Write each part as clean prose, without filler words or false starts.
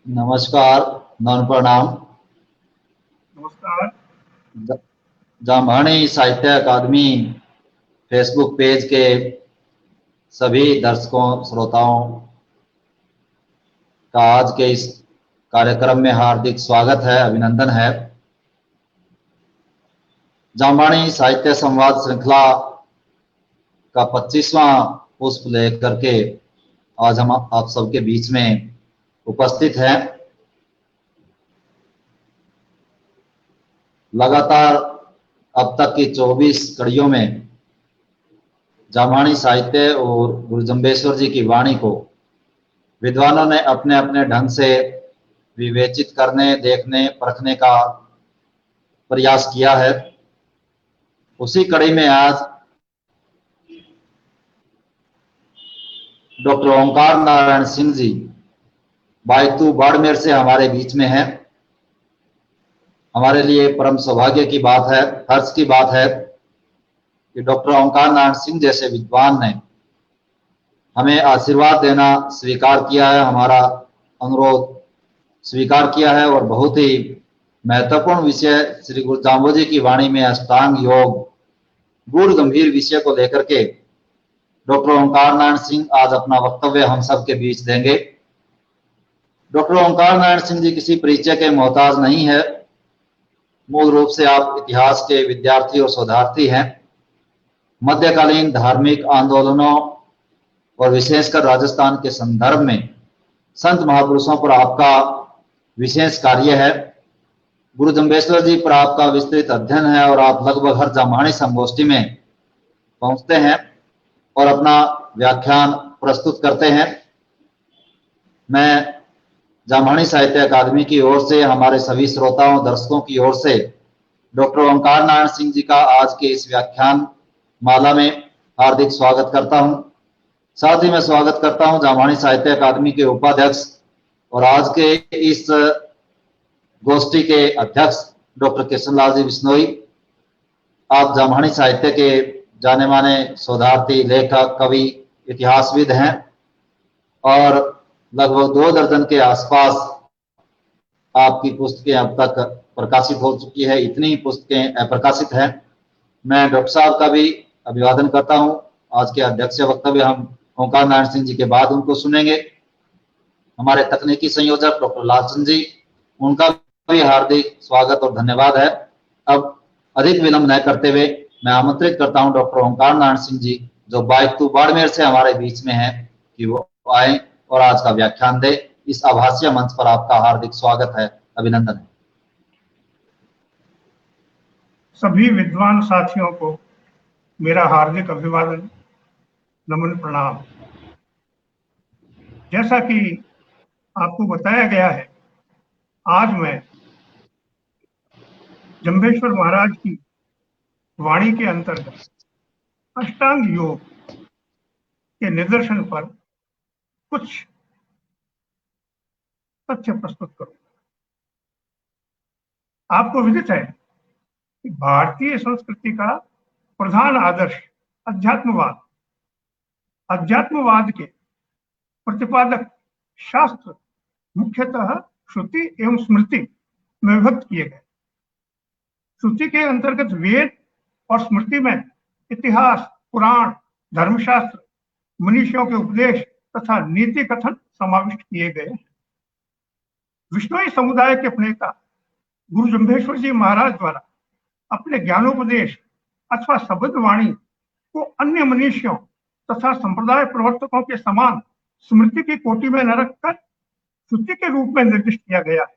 नमस्कार, नौन प्रणाम। नमस्कार। जामवाणी साहित्य अकादमी फेसबुक पेज के सभी दर्शकों श्रोताओं का आज के इस कार्यक्रम में हार्दिक स्वागत है, अभिनंदन है। जामवाणी साहित्य संवाद श्रृंखला का 25वां पुष्प लेकर के आज हम आप सबके बीच में उपस्थित हैं। लगातार अब तक की 24 कड़ियों में जामवाणी साहित्य और गुरु जम्बेश्वर जी की वाणी को विद्वानों ने अपने अपने ढंग से विवेचित करने, देखने, परखने का प्रयास किया है। उसी कड़ी में आज डॉक्टर ओंकार नारायण सिंह जी बायतू बाड़मेर से हमारे बीच में हैं। हमारे लिए परम सौभाग्य की बात है, हर्ष की बात है कि डॉक्टर ओंकार नारायण सिंह जैसे विद्वान ने हमें आशीर्वाद देना स्वीकार किया है, हमारा अनुरोध स्वीकार किया है और बहुत ही महत्वपूर्ण विषय श्री गुरु जाम्बो जी की वाणी में अष्टांग योग गूढ़ गंभीर विषय को लेकर के डॉक्टर ओंकार नारायण सिंह आज अपना वक्तव्य हम सब के बीच देंगे। डॉक्टर ओंकार नारायण सिंह जी किसी परिचय के मोहताज नहीं है। मूल रूप से आप इतिहास के विद्यार्थी और शोधार्थी हैं। मध्यकालीन धार्मिक आंदोलनों और विशेषकर राजस्थान के संदर्भ में संत महापुरुषों पर आपका विशेष कार्य है। गुरु जम्भेश्वर जी पर आपका विस्तृत अध्ययन है और आप लगभग हर जामहाणी संगोष्ठी में पहुंचते हैं और अपना व्याख्यान प्रस्तुत करते हैं। मैं जामहाणी साहित्य अकादमी की ओर से, हमारे सभी श्रोताओं दर्शकों की ओर से डॉक्टर ओंकार नारायण सिंह जी का आज के इस व्याख्यान माला में हार्दिक स्वागत करता हूं। साथ ही मैं स्वागत करता हूं जामहाणी साहित्य अकादमी के उपाध्यक्ष और आज के इस गोष्ठी के अध्यक्ष डॉक्टर कृष्णलाल जी बिश्नोई। आप जामहाणी साहित्य के जाने माने शोधार्थी, लेखक, कवि, इतिहासविद हैं और लगभग 2 दर्जन के आसपास आपकी पुस्तकें अब तक प्रकाशित हो चुकी है। इतनी पुस्तकें प्रकाशित हैं। मैं डॉक्टर साहब का भी अभिवादन करता हूं। आज के अध्यक्ष वक्तव्य हम ओंकार नारायण सिंह जी के बाद उनको सुनेंगे। हमारे तकनीकी संयोजक डॉक्टर लालचंद जी, उनका भी हार्दिक स्वागत और धन्यवाद है। अब अधिक विलंब न करते हुए मैं आमंत्रित करता हूं डॉक्टर ओंकार नारायण सिंह जी, जो बाइक टू बाड़मेर से हमारे बीच में है, कि वो आए और आज का व्याख्यान दे। इस आभासीय मंच पर आपका हार्दिक स्वागत है, अभिनंदन है। सभी विद्वान साथियों को मेरा हार्दिक अभिवादन, नमन, प्रणाम। जैसा कि आपको बताया गया है, आज मैं जम्भेश्वर महाराज की वाणी के अंतर्गत अष्टांग योग के निदर्शन पर कुछ तथ्य प्रस्तुत करूंगा। आपको विदित है कि भारतीय संस्कृति का प्रधान आदर्श अध्यात्मवाद, अध्यात्मवाद के प्रतिपादक शास्त्र मुख्यतः श्रुति एवं स्मृति में विभक्त किए गए। श्रुति के अंतर्गत वेद और स्मृति में इतिहास, पुराण, धर्मशास्त्र, मनीषियों के उपदेश तथा नीति कथन समाविष्ट किए गए। विष्णुई समुदाय के प्रणेता गुरु जम्भेश्वर जी महाराज द्वारा अपने ज्ञानोपदेश अथवा शब्द वाणी को अन्य मनीषियों तथा संप्रदाय प्रवर्तकों के समान स्मृति की कोटि में न रखकर श्रुति के रूप में निर्दिष्ट किया गया है।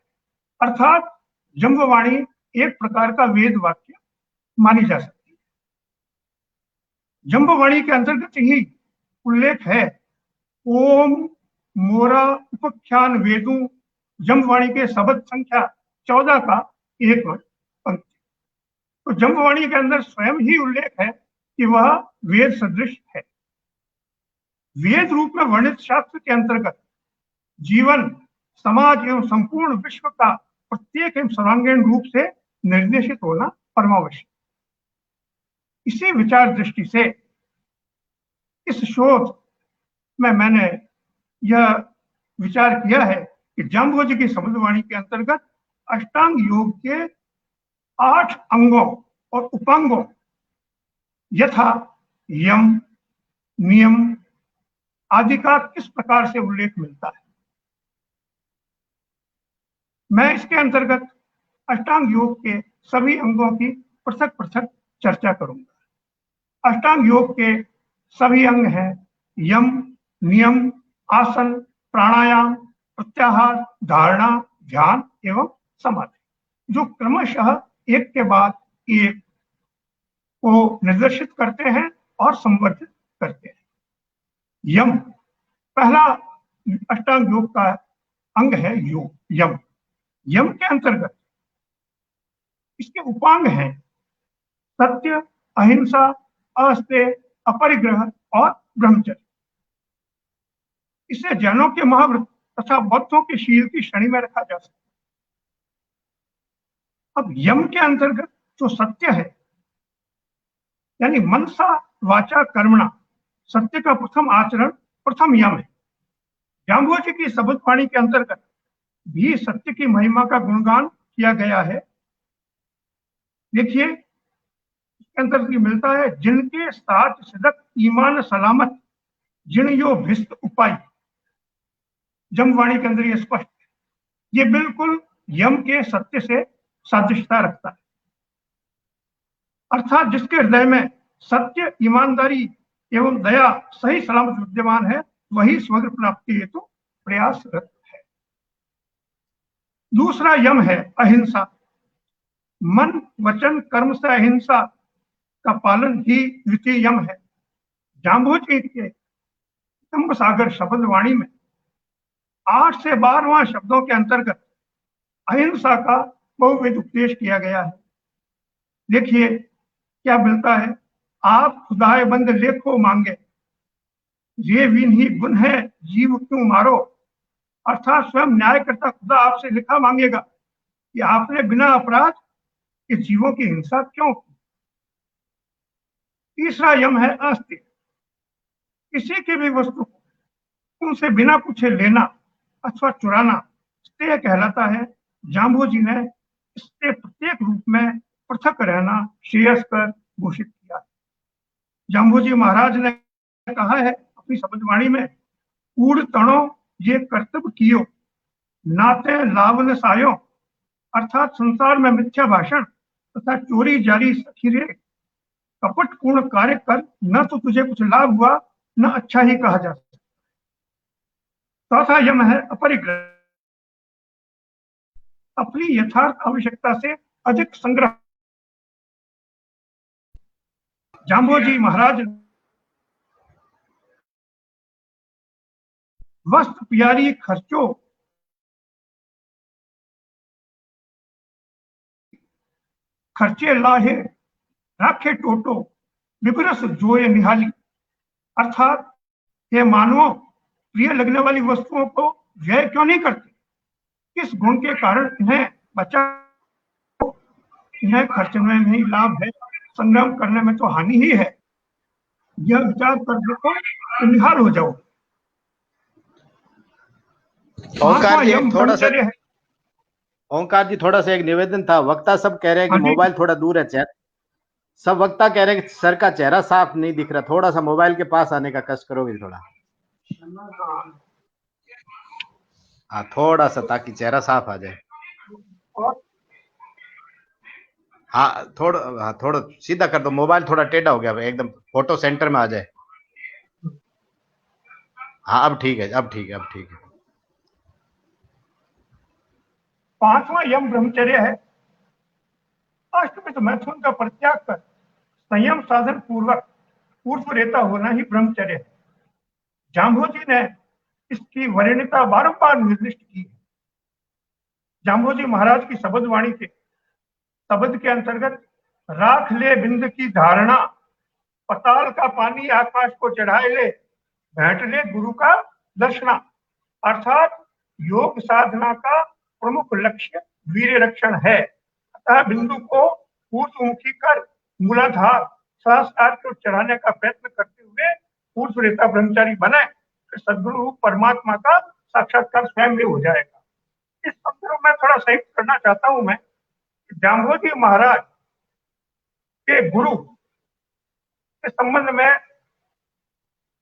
अर्थात जम्बवाणी एक प्रकार का वेद वाक्य मानी जा सकती है। जम्बवाणी के अंतर्गत ही उल्लेख है ओम मोरा उपख्यान वेदू, जम्बवाणी के शब्द संख्या 14 का एक पंक्ति। तो जम्बवाणी के अंदर स्वयं ही उल्लेख है कि वह वेद सदृश है। वेद रूप में वर्णित शास्त्र के अंतर्गत जीवन, समाज एवं संपूर्ण विश्व का प्रत्येक एवं सर्वांगीण रूप से निर्देशित होना परमावश्यक। इसी विचार दृष्टि से इस शोध में मैंने यह विचार किया है कि जाम्बुवंश की शब्दवाणी के अंतर्गत अष्टांग योग के 8 अंगों और उपांगों यथा यम, नियम आदि का किस प्रकार से उल्लेख मिलता है। मैं इसके अंतर्गत अष्टांग योग के सभी अंगों की पृथक पृथक चर्चा करूंगा। अष्टांग योग के सभी अंग हैं यम, नियम, आसन, प्राणायाम, प्रत्याहार, धारणा, ध्यान एवं समाधि, जो क्रमशः एक के बाद एक को निर्देशित करते हैं और संवर्धित करते हैं। यम पहला अष्टांग योग का अंग है यम। यम के अंतर्गत इसके उपांग हैं सत्य, अहिंसा, अस्तेय, अपरिग्रह और ब्रह्मचर्य। इसे जैनों के महाव्रत तथा बौद्धों के शील की श्रेणी में रखा जा सकता है। अब यम के अंतर्गत जो सत्य है, यानी मनसा वाचा कर्मणा, सत्य का प्रथम आचरण प्रथम यम है। जाम्बुवंश की शब्दवाणी के अंतर्गत भी सत्य की महिमा का गुणगान किया गया है। देखिए इसके अंतर्गत मिलता है जिनके साथ सिदक ईमान सलामत, जिन यो भिस्त उपाय। जमवाणी के अंदर ये स्पष्ट है, ये बिल्कुल यम के सत्य से सादृश्यता रखता है। अर्थात जिसके हृदय में सत्य, ईमानदारी एवं दया सही सलामत विद्यमान है, वही स्वर्ग प्राप्ति हेतु प्रयासरत है। दूसरा यम है अहिंसा। मन, वचन, कर्म से अहिंसा का पालन ही द्वितीय यम है। जाम्बुजी के स्तंभ सागर शब्द वाणी में 8 से 12वां शब्दों के अंतर्गत अहिंसा का बहुविध उपदेश किया गया है। देखिए क्या मिलता है, आप खुदाए बंद लेखो मांगे, ये विन ही गुण है जीव क्यों मारो। अर्थात स्वयं न्यायकर्ता खुदा आपसे लिखा मांगेगा कि आपने बिना अपराध के जीवों की हिंसा क्यों की। तीसरा यम है अस्त्य। किसी की भी वस्तु को उनसे बिना पूछे लेना अथवा चुराना स्तेय कहलाता है। जाम्बुजी ने इससे प्रत्येक रूप में पृथक रहना श्रेयस्कर घोषित किया। जाम्बुजी महाराज ने कहा है अपनी शब्दवाणी में, कूड़ तणो ये कर्तव्य कियो, नाते लावन सायो। अर्थात संसार में मिथ्या भाषण तथा चोरी जारी सखीरे कपटपूर्ण कार्य कर न तो तुझे कुछ लाभ हुआ न अच्छा ही कहा जा सकता। चौथा यम है अपरिग्रह। अपनी यथार्थ आवश्यकता से अधिक संग्रह। जाम्बुजी महाराज वस्त्र प्यारी खर्चो, खर्चे लाहे राखे टोटो, विपरस जोए निहाली। अर्थात ये मानवों, प्रिय लगने वाली वस्तुओं को व्यय क्यों नहीं करते, किस गुण के कारण इन्हें बचा, इन्हें खर्चने में ही लाभ है, संग्रह करने में तो हानि ही है। यह विचार कर देखो तो निहाल हो जाओ। ओंकार जी थोड़ा सा एक निवेदन था। वक्ता सब कह रहे हैं कि मोबाइल थोड़ा दूर है, चेहरा सब वक्ता कह रहे हैं कि सर का चेहरा साफ नहीं दिख रहा, थोड़ा सा मोबाइल के पास आने का कष्ट करोगे थोड़ा। हाँ थोड़ा सा, ताकि चेहरा साफ आ जाए। हाँ थोड़ा सीधा कर दो, मोबाइल थोड़ा टेढ़ा हो गया, एकदम फोटो सेंटर में आ जाए। हाँ अब ठीक है, अब ठीक है। पांचवा यम ब्रह्मचर्य है। अष्टविध मैथुन का परित्याग कर संयम साधन पूर्वक पूर्व रहता होना ही ब्रह्मचर्य है। जाम्बुजी ने इसकी वरीयता बारंबार निर्दिष्ट की है। जाम्बुजी महाराज की शब्द वाणी के शब्द के अंतर्गत राख ले बिंद की धारणा, पताल का पानी आकाश को चढ़ाए ले, भेंट ले गुरु का दर्शना। अर्थात योग साधना का प्रमुख लक्ष्य वीर्य रक्षण है। अतः बिंदु को ऊर्ध्वमुखी कर मूलाधार सहस्रार को चढ़ाने का प्रयत्न करते हुए पूर्व रेता ब्रह्मचारी बने, फिर सद्गुरु परमात्मा का साक्षात्कार स्वयं में हो जाएगा। इस संदर्भ में थोड़ा संयुक्त करना चाहता हूं मैं, जाम्बुजी महाराज के गुरु के संबंध में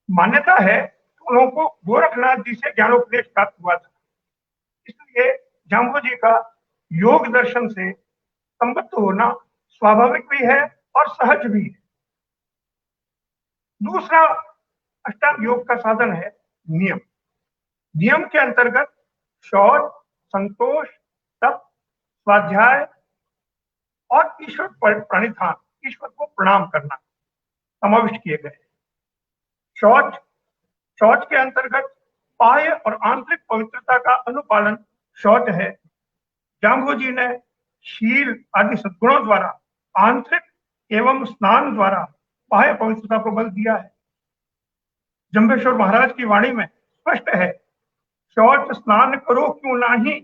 मान्यता है कि उन लोगों को गोरखनाथ जी से ज्ञानोपदेश प्राप्त हुआ था। इसलिए जाम्बुजी का योग दर्शन से संबद्ध होना स्वाभाविक भी है और सहज भी है। दूसरा अष्टांग योग का साधन है नियम। नियम के अंतर्गत शौच, संतोष, तप, स्वाध्याय और ईश्वर प्रणिधान, ईश्वर को प्रणाम करना समाविष्ट किए गए। शौच के अंतर्गत बाह्य और आंतरिक पवित्रता का अनुपालन शौच है। जाम्बुजी ने शील आदि सद्गुणों द्वारा आंतरिक एवं स्नान द्वारा बाह्य पवित्रता को बल दिया है। जम्बेश्वर महाराज की वाणी में स्पष्ट है, शौच स्नान करो क्यों नाही,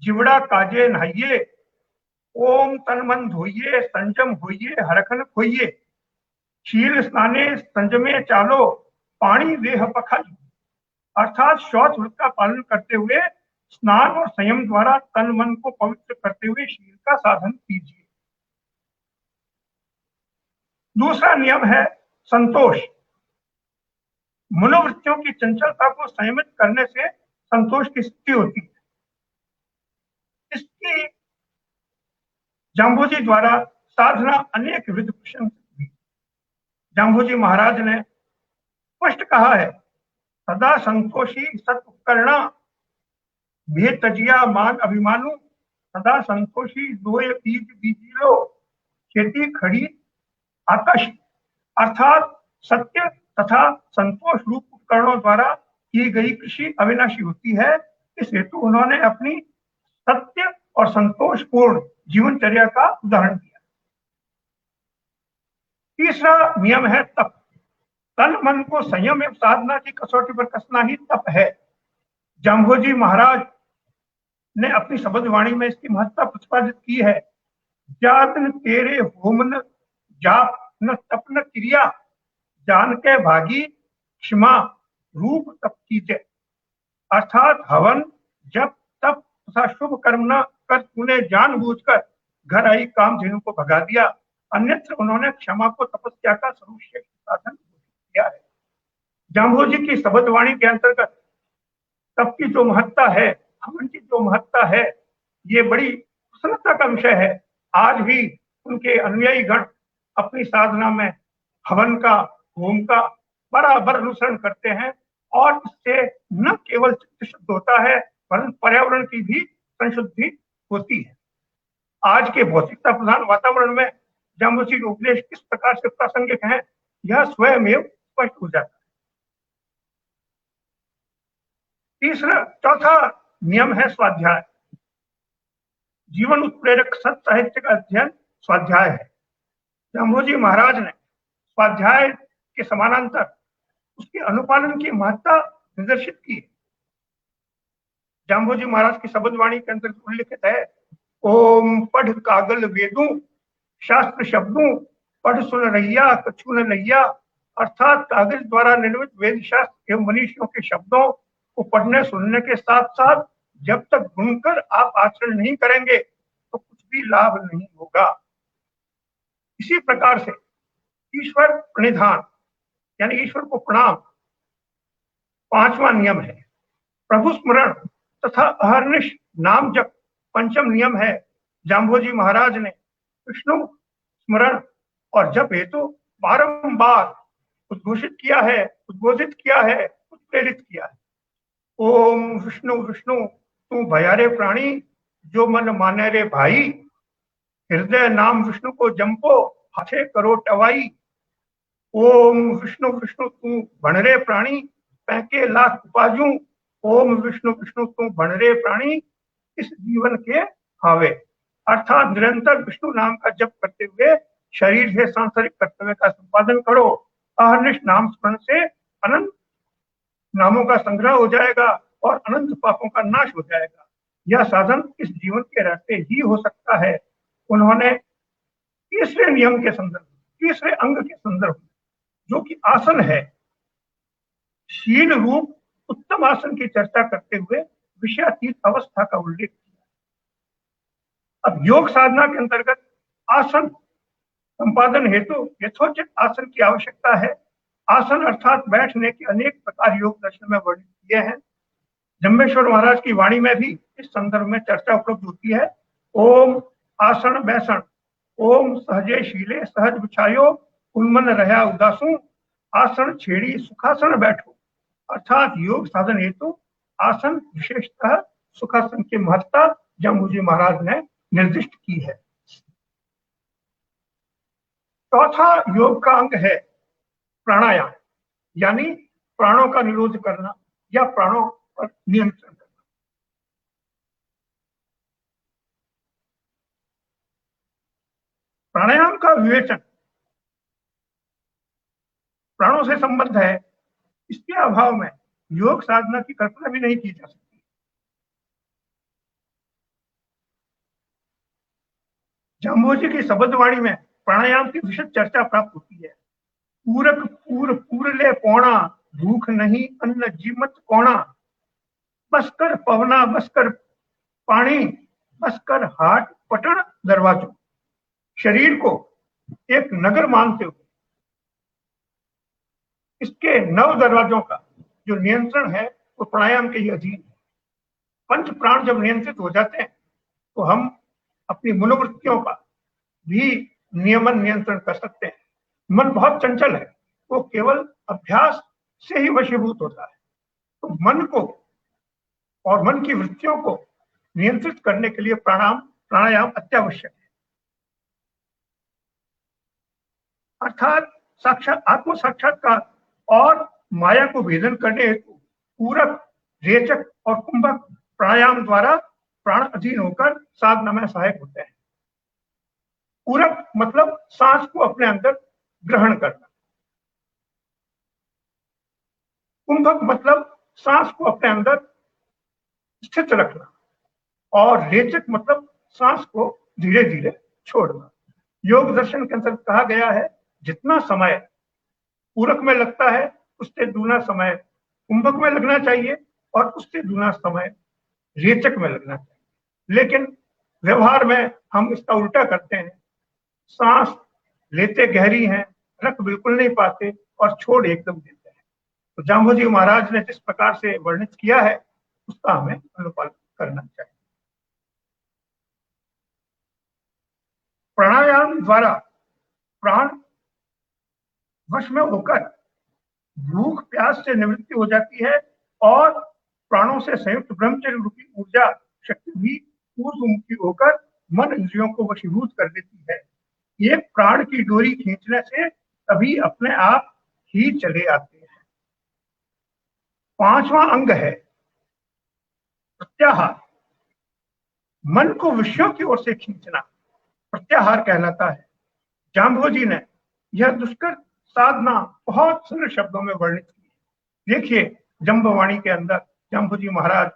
जिवड़ा काजे नहाइए, ओम तन मन धोइए, संजम होइए, हरखन खोइए, शील स्नाने संजमे चालो, पानी देह पखाली। अर्थात शौच व्रत का पालन करते हुए स्नान और संयम द्वारा तन मन को पवित्र करते हुए शील का साधन कीजिए। दूसरा नियम है संतोष। मनोवृत्तियों की चंचलता को संयमित करने से संतोष की स्थिति होती है। इसकी जाम्बुजी द्वारा साधना अनेक विध प्रशंसित हुई। जाम्भोजी महाराज ने स्पष्ट कहा है, सदा संतोषी सत उपकरणा भेद तजिया मान अभिमानु, सदा संतोषी दोय बीज बीजीलो खेती खड़ी आकाश। अर्थात सत्य तथा संतोष रूप उपकरणों द्वारा की गई कृषि अविनाशी होती है। इस हेतु उन्होंने अपनी सत्य और संतोषपूर्ण जीवनचर्या का उदाहरण दिया। तीसरा नियम है तप। तन मन को संयम एवं साधना की कसौटी पर कसना ही तप है। जाम्भोजी महाराज ने अपनी शब्द वाणी में इसकी महत्ता प्रतिपादित की है। जातन तेरे होमन जाप न तप न क्रिया, जान के भागी क्षमा रूप तप कीजे। अर्थात हवन जब तप तथा शुभ कर्म न कर तूने जानबूझकर घर आई कामधेनु को भगा दिया, अन्यत्र उन्होंने क्षमा को तपस्या का सर्वश्रेष्ठ साधन किया है। जाम्भोजी की शब्द वाणी के अंतर्गत तप की जो महत्ता है, हवन की जो महत्ता है, ये बड़ी प्रसन्नता का विषय है। आज भी उनके अनुयायी गण अपनी साधना में हवन का, होम का बराबर अनुसरण करते हैं और इससे न केवल चित्त शुद्ध होता है परंतु पर्यावरण की भी संशुद्धि होती है। आज के भौतिकता प्रधान वातावरण में जाम्भोजी के उपदेश किस प्रकार से प्रासंगिक हैं, यह स्वयं स्पष्ट हो जाता है। चौथा नियम है स्वाध्याय। जीवन उत्प्रेरक सत साहित्य का अध्ययन स्वाध्याय है। जाम्भोजी महाराज ने स्वाध्याय के समानांतर उसके अनुपालन की महत्ता निर्देशित की। जाम्भोजी महाराज की शब्द वाणी के अंतर्गत उल्लिखित है, ओम पढ़ कागल वेदों शास्त्र शब्दों पढ़ सुन रहिया कछु न लहिया। अर्थात कागज द्वारा निर्मित वेद शास्त्र एवं मनीषियों के शब्दों को पढ़ने सुनने के साथ साथ जब तक गुणकर आप आचरण नहीं करेंगे तो कुछ भी लाभ नहीं होगा। इसी प्रकार से ईश्वर प्रणिधान यानी ईश्वर को प्रणाम पांचवा नियम है। प्रभु स्मरण तथा अहर्निश नाम जप पंचम नियम है। जाम्भोजी महाराज ने विष्णु स्मरण और जप हेतु बारंबार उद्घोषित किया है, उद्बोधित किया है, उत्प्रेरित किया है। ओम विष्णु विष्णु तू भयारे प्राणी, जो मन माने रे भाई, हृदय नाम विष्णु को जंपो हाथे करो टवाई। ओम विष्णु विष्णु तू भणरे प्राणी, पैके लाख उपाजू। ओम विष्णु विष्णु तू भणरे प्राणी, इस जीवन के हावे। अर्थात निरंतर विष्णु नाम का जप करते हुए शरीर से सांसारिक कर्तव्य का संपादन करो। अहर्निश नाम स्मरण से अनंत नामों का संग्रह हो जाएगा और अनंत पापों का नाश हो जाएगा। यह साधन इस जीवन के रास्ते ही हो सकता है। उन्होंने तीसरे नियम के संदर्भ, तीसरे अंग के संदर्भ में, जो कि आसन है, शील रूप उत्तम आसन की चर्चा करते हुए विषयातीत अवस्था का उल्लेख किया। अब योग साधना के अंतर्गत आसन संपादन हेतु यथोचित आसन की आवश्यकता है। आसन अर्थात बैठने के अनेक प्रकार योग दर्शन में वर्णित किए हैं। जम्बेश्वर महाराज की वाणी में भी इस संदर्भ में चर्चा उपलब्ध होती है। ओम आसन बैसन, ओम सहजे शीले सहज बिछायो, उन्मन रहा उदासू, आसन छेड़ी सुखासन बैठो। अर्थात योग साधन हेतु आसन विशेषतः सुखासन की महत्ता जाम्भोजी महाराज ने निर्दिष्ट की है। चौथा योग का अंग है प्राणायाम, यानी प्राणों का निरोध करना या प्राणों पर नियंत्रण करना। प्राणायाम का विवेचन प्राणों से संबंध है, इसके अभाव में योग साधना की कल्पना भी नहीं की जा सकती। जाम्भोजी की शब्दवाणी में प्राणायाम की विशद चर्चा प्राप्त होती है। पूरक पूर पूरले पौना, भूख नहीं अन्न जीमत कौना, बसकर पवना बसकर पानी, बसकर हाट पटन दरवाजों। शरीर को एक नगर मानते हुए इसके 9 दरवाजों का जो नियंत्रण है वो प्राणायाम के ही अधीन है। पंच प्राण जब नियंत्रित हो जाते हैं तो हम अपनी मनोवृत्तियों का भी नियमन नियंत्रण कर सकते हैं। मन बहुत चंचल है, वो केवल अभ्यास से ही वशीभूत होता है। तो मन को और मन की वृत्तियों को नियंत्रित करने के लिए प्राणायाम अत्यावश्यक है। अर्थात साक्षात आत्म साक्षात्कार और माया को भेदन करने हेतु पूरक, रेचक और कुंभक प्राणायाम द्वारा प्राण अधीन होकर साधना में सहायक होते हैं। पूरक मतलब सांस को अपने अंदर ग्रहण करना, कुंभक मतलब सांस को अपने अंदर स्थित रखना, और रेचक मतलब सांस को धीरे धीरे छोड़ना। योग दर्शन के अंतर्गत कहा गया है, जितना समय पूरक में लगता है उससे दूना समय कुंभक में लगना चाहिए और उससे दूना समय रेचक में लगना चाहिए। लेकिन व्यवहार में हम इसका उल्टा करते हैं, सांस लेते गहरी हैं, रख बिल्कुल नहीं पाते और छोड़ एकदम देते हैं। तो जाम्बोजी महाराज ने जिस प्रकार से वर्णित किया है उसका हमें अनुपालन करना चाहिए। प्राणायाम द्वारा प्राण वश में होकर भूख प्यास से निवृत्ति हो जाती है और प्राणों से संयुक्त ब्रह्मचर्य रूपी ऊर्जा शक्ति भी पूर्वमुखी होकर मन इंद्रियों को वशीभूत कर देती है। ये प्राण की डोरी खींचने से तभी अपने आप ही चले आते हैं। पांचवा अंग है प्रत्याहार। मन को विषयों की ओर से खींचना प्रत्याहार कहलाता है। जाम्बोजी ने यह दुष्कर साधना बहुत सरल शब्दों में वर्णित की। देखिए जम्बवाणी के अंदर जाम्बोजी महाराज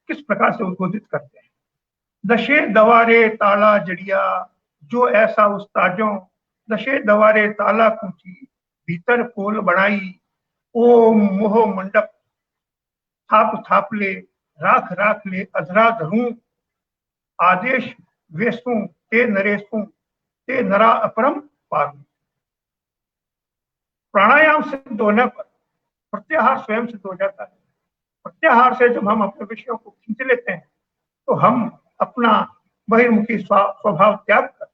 किस प्रकार से उद्बोधित करते हैं। दशे दवारे ताला जड़िया, जो ऐसा उस्ताजों, दशे दवारे ताला कूची, भीतर पोल बनाई, ओम मोह मंडप थाप थाप ले, राख राख ले अधरा धरूं, आदेश वेसू ते नरेसू ते नरा अपरम पारू। प्राणायाम सिद्ध होने पर प्रत्याहार स्वयं सिद्ध हो जाता है। प्रत्याहार से जब हम अपने विषयों को खींच लेते हैं तो हम अपना बहिर्मुखी स्वभाव त्याग कर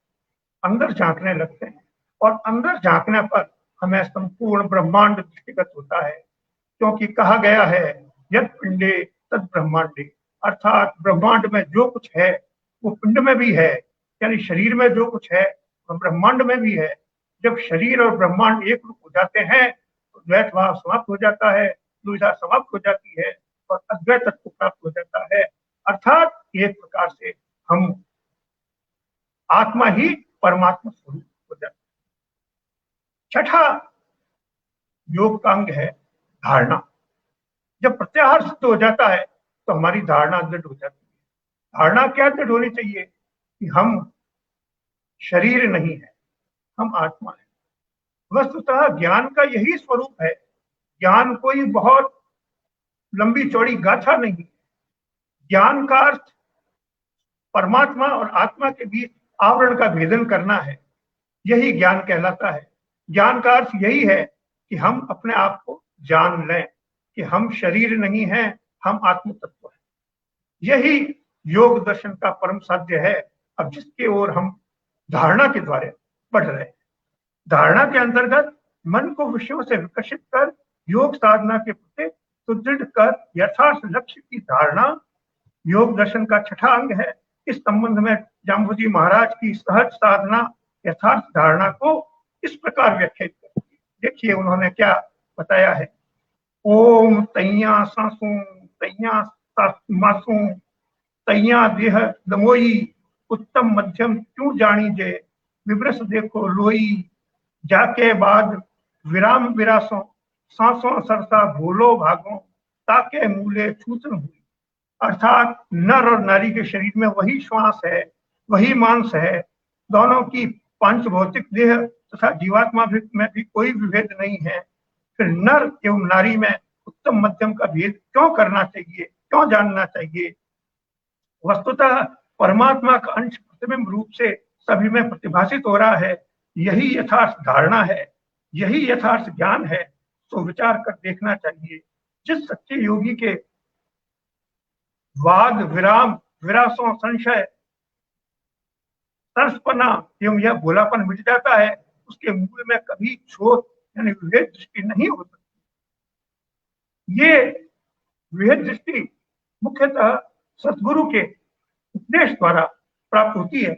अंदर झांकने लगते हैं, और अंदर झांकने पर हमें संपूर्ण ब्रह्मांड दृष्टिगत होता है। क्योंकि कहा गया है यद पिंडे तद ब्रह्मांडे, अर्थात ब्रह्मांड में जो कुछ है वो पिंड में भी है, यानी शरीर में जो कुछ है वो ब्रह्मांड में भी है। जब शरीर और ब्रह्मांड एक रूप हो जाते हैं तो द्वैत भाव समाप्त हो जाता है, दुविधा समाप्त हो जाती है और अद्वैत तत्व प्राप्त हो जाता है। अर्थात एक प्रकार से हम आत्मा ही परमात्मा स्वरूप हो जाता है। छठा योग का अंग है धारणा। जब प्रत्याहार सिद्ध हो जाता है तो हमारी धारणा दृढ़ हो जाती है। धारणा क्या दृढ़ होनी चाहिए कि हम शरीर नहीं है, हम आत्मा है। वस्तुतः ज्ञान का यही स्वरूप है। ज्ञान कोई बहुत लंबी चौड़ी गाथा नहीं है। ज्ञान का अर्थ परमात्मा और आत्मा के बीच आवरण का भेदन करना है, यही ज्ञान कहलाता है। ज्ञान का अर्थ यही है कि हम अपने आप को जान लें कि हम शरीर नहीं हैं, हम आत्म तत्व हैं। यही योग दर्शन का परम साध्य है, अब जिसके ओर हम धारणा के द्वारा बढ़ रहे हैं। धारणा के अंतर्गत मन को विषयों से विकसित कर योग साधना के प्रति सुदृढ़ कर यथार्थ लक्ष्य की धारणा योग दर्शन का छठा अंग है। इस संबंध में जाम्बोजी महाराज की सहज साधना यथार्थ धारणा को इस प्रकार व्याख्यात करती है। देखिए उन्होंने क्या बताया है। ओम तैया सांसों तैया मासूं तैया देह दमोई, उत्तम मध्यम क्यों जानी जे, विवरस देखो लोई, जाके बाद विराम विरासों, सांसों सरसा भूलो भागों, ताके मूले छूतन हुई। अर्थात नर और नारी के शरीर में वही श्वास है, वही मांस है, दोनों की पंच भौतिक देह तथा जीवात्मा में भी कोई विभेद नहीं है। फिर नर एवं नारी में उत्तम मध्यम का भेद क्यों करना चाहिए, क्यों जानना चाहिए। वस्तुतः परमात्मा का अंश प्रतिबिंब रूप से सभी में प्रतिभाषित हो रहा है। यही यथार्थ धारणा है, यही यथार्थ ज्ञान है। तो विचार कर देखना चाहिए। जिस सच्चे योगी के वाद विराम विरासों संशय तरसपना एवं यह भोलापन मिट जाता है, उसके मूल में कभी छोर यानी विभेद दृष्टि नहीं हो सकती। ये विभेद दृष्टि मुख्यतः सतगुरु के उपदेश द्वारा प्राप्त होती है।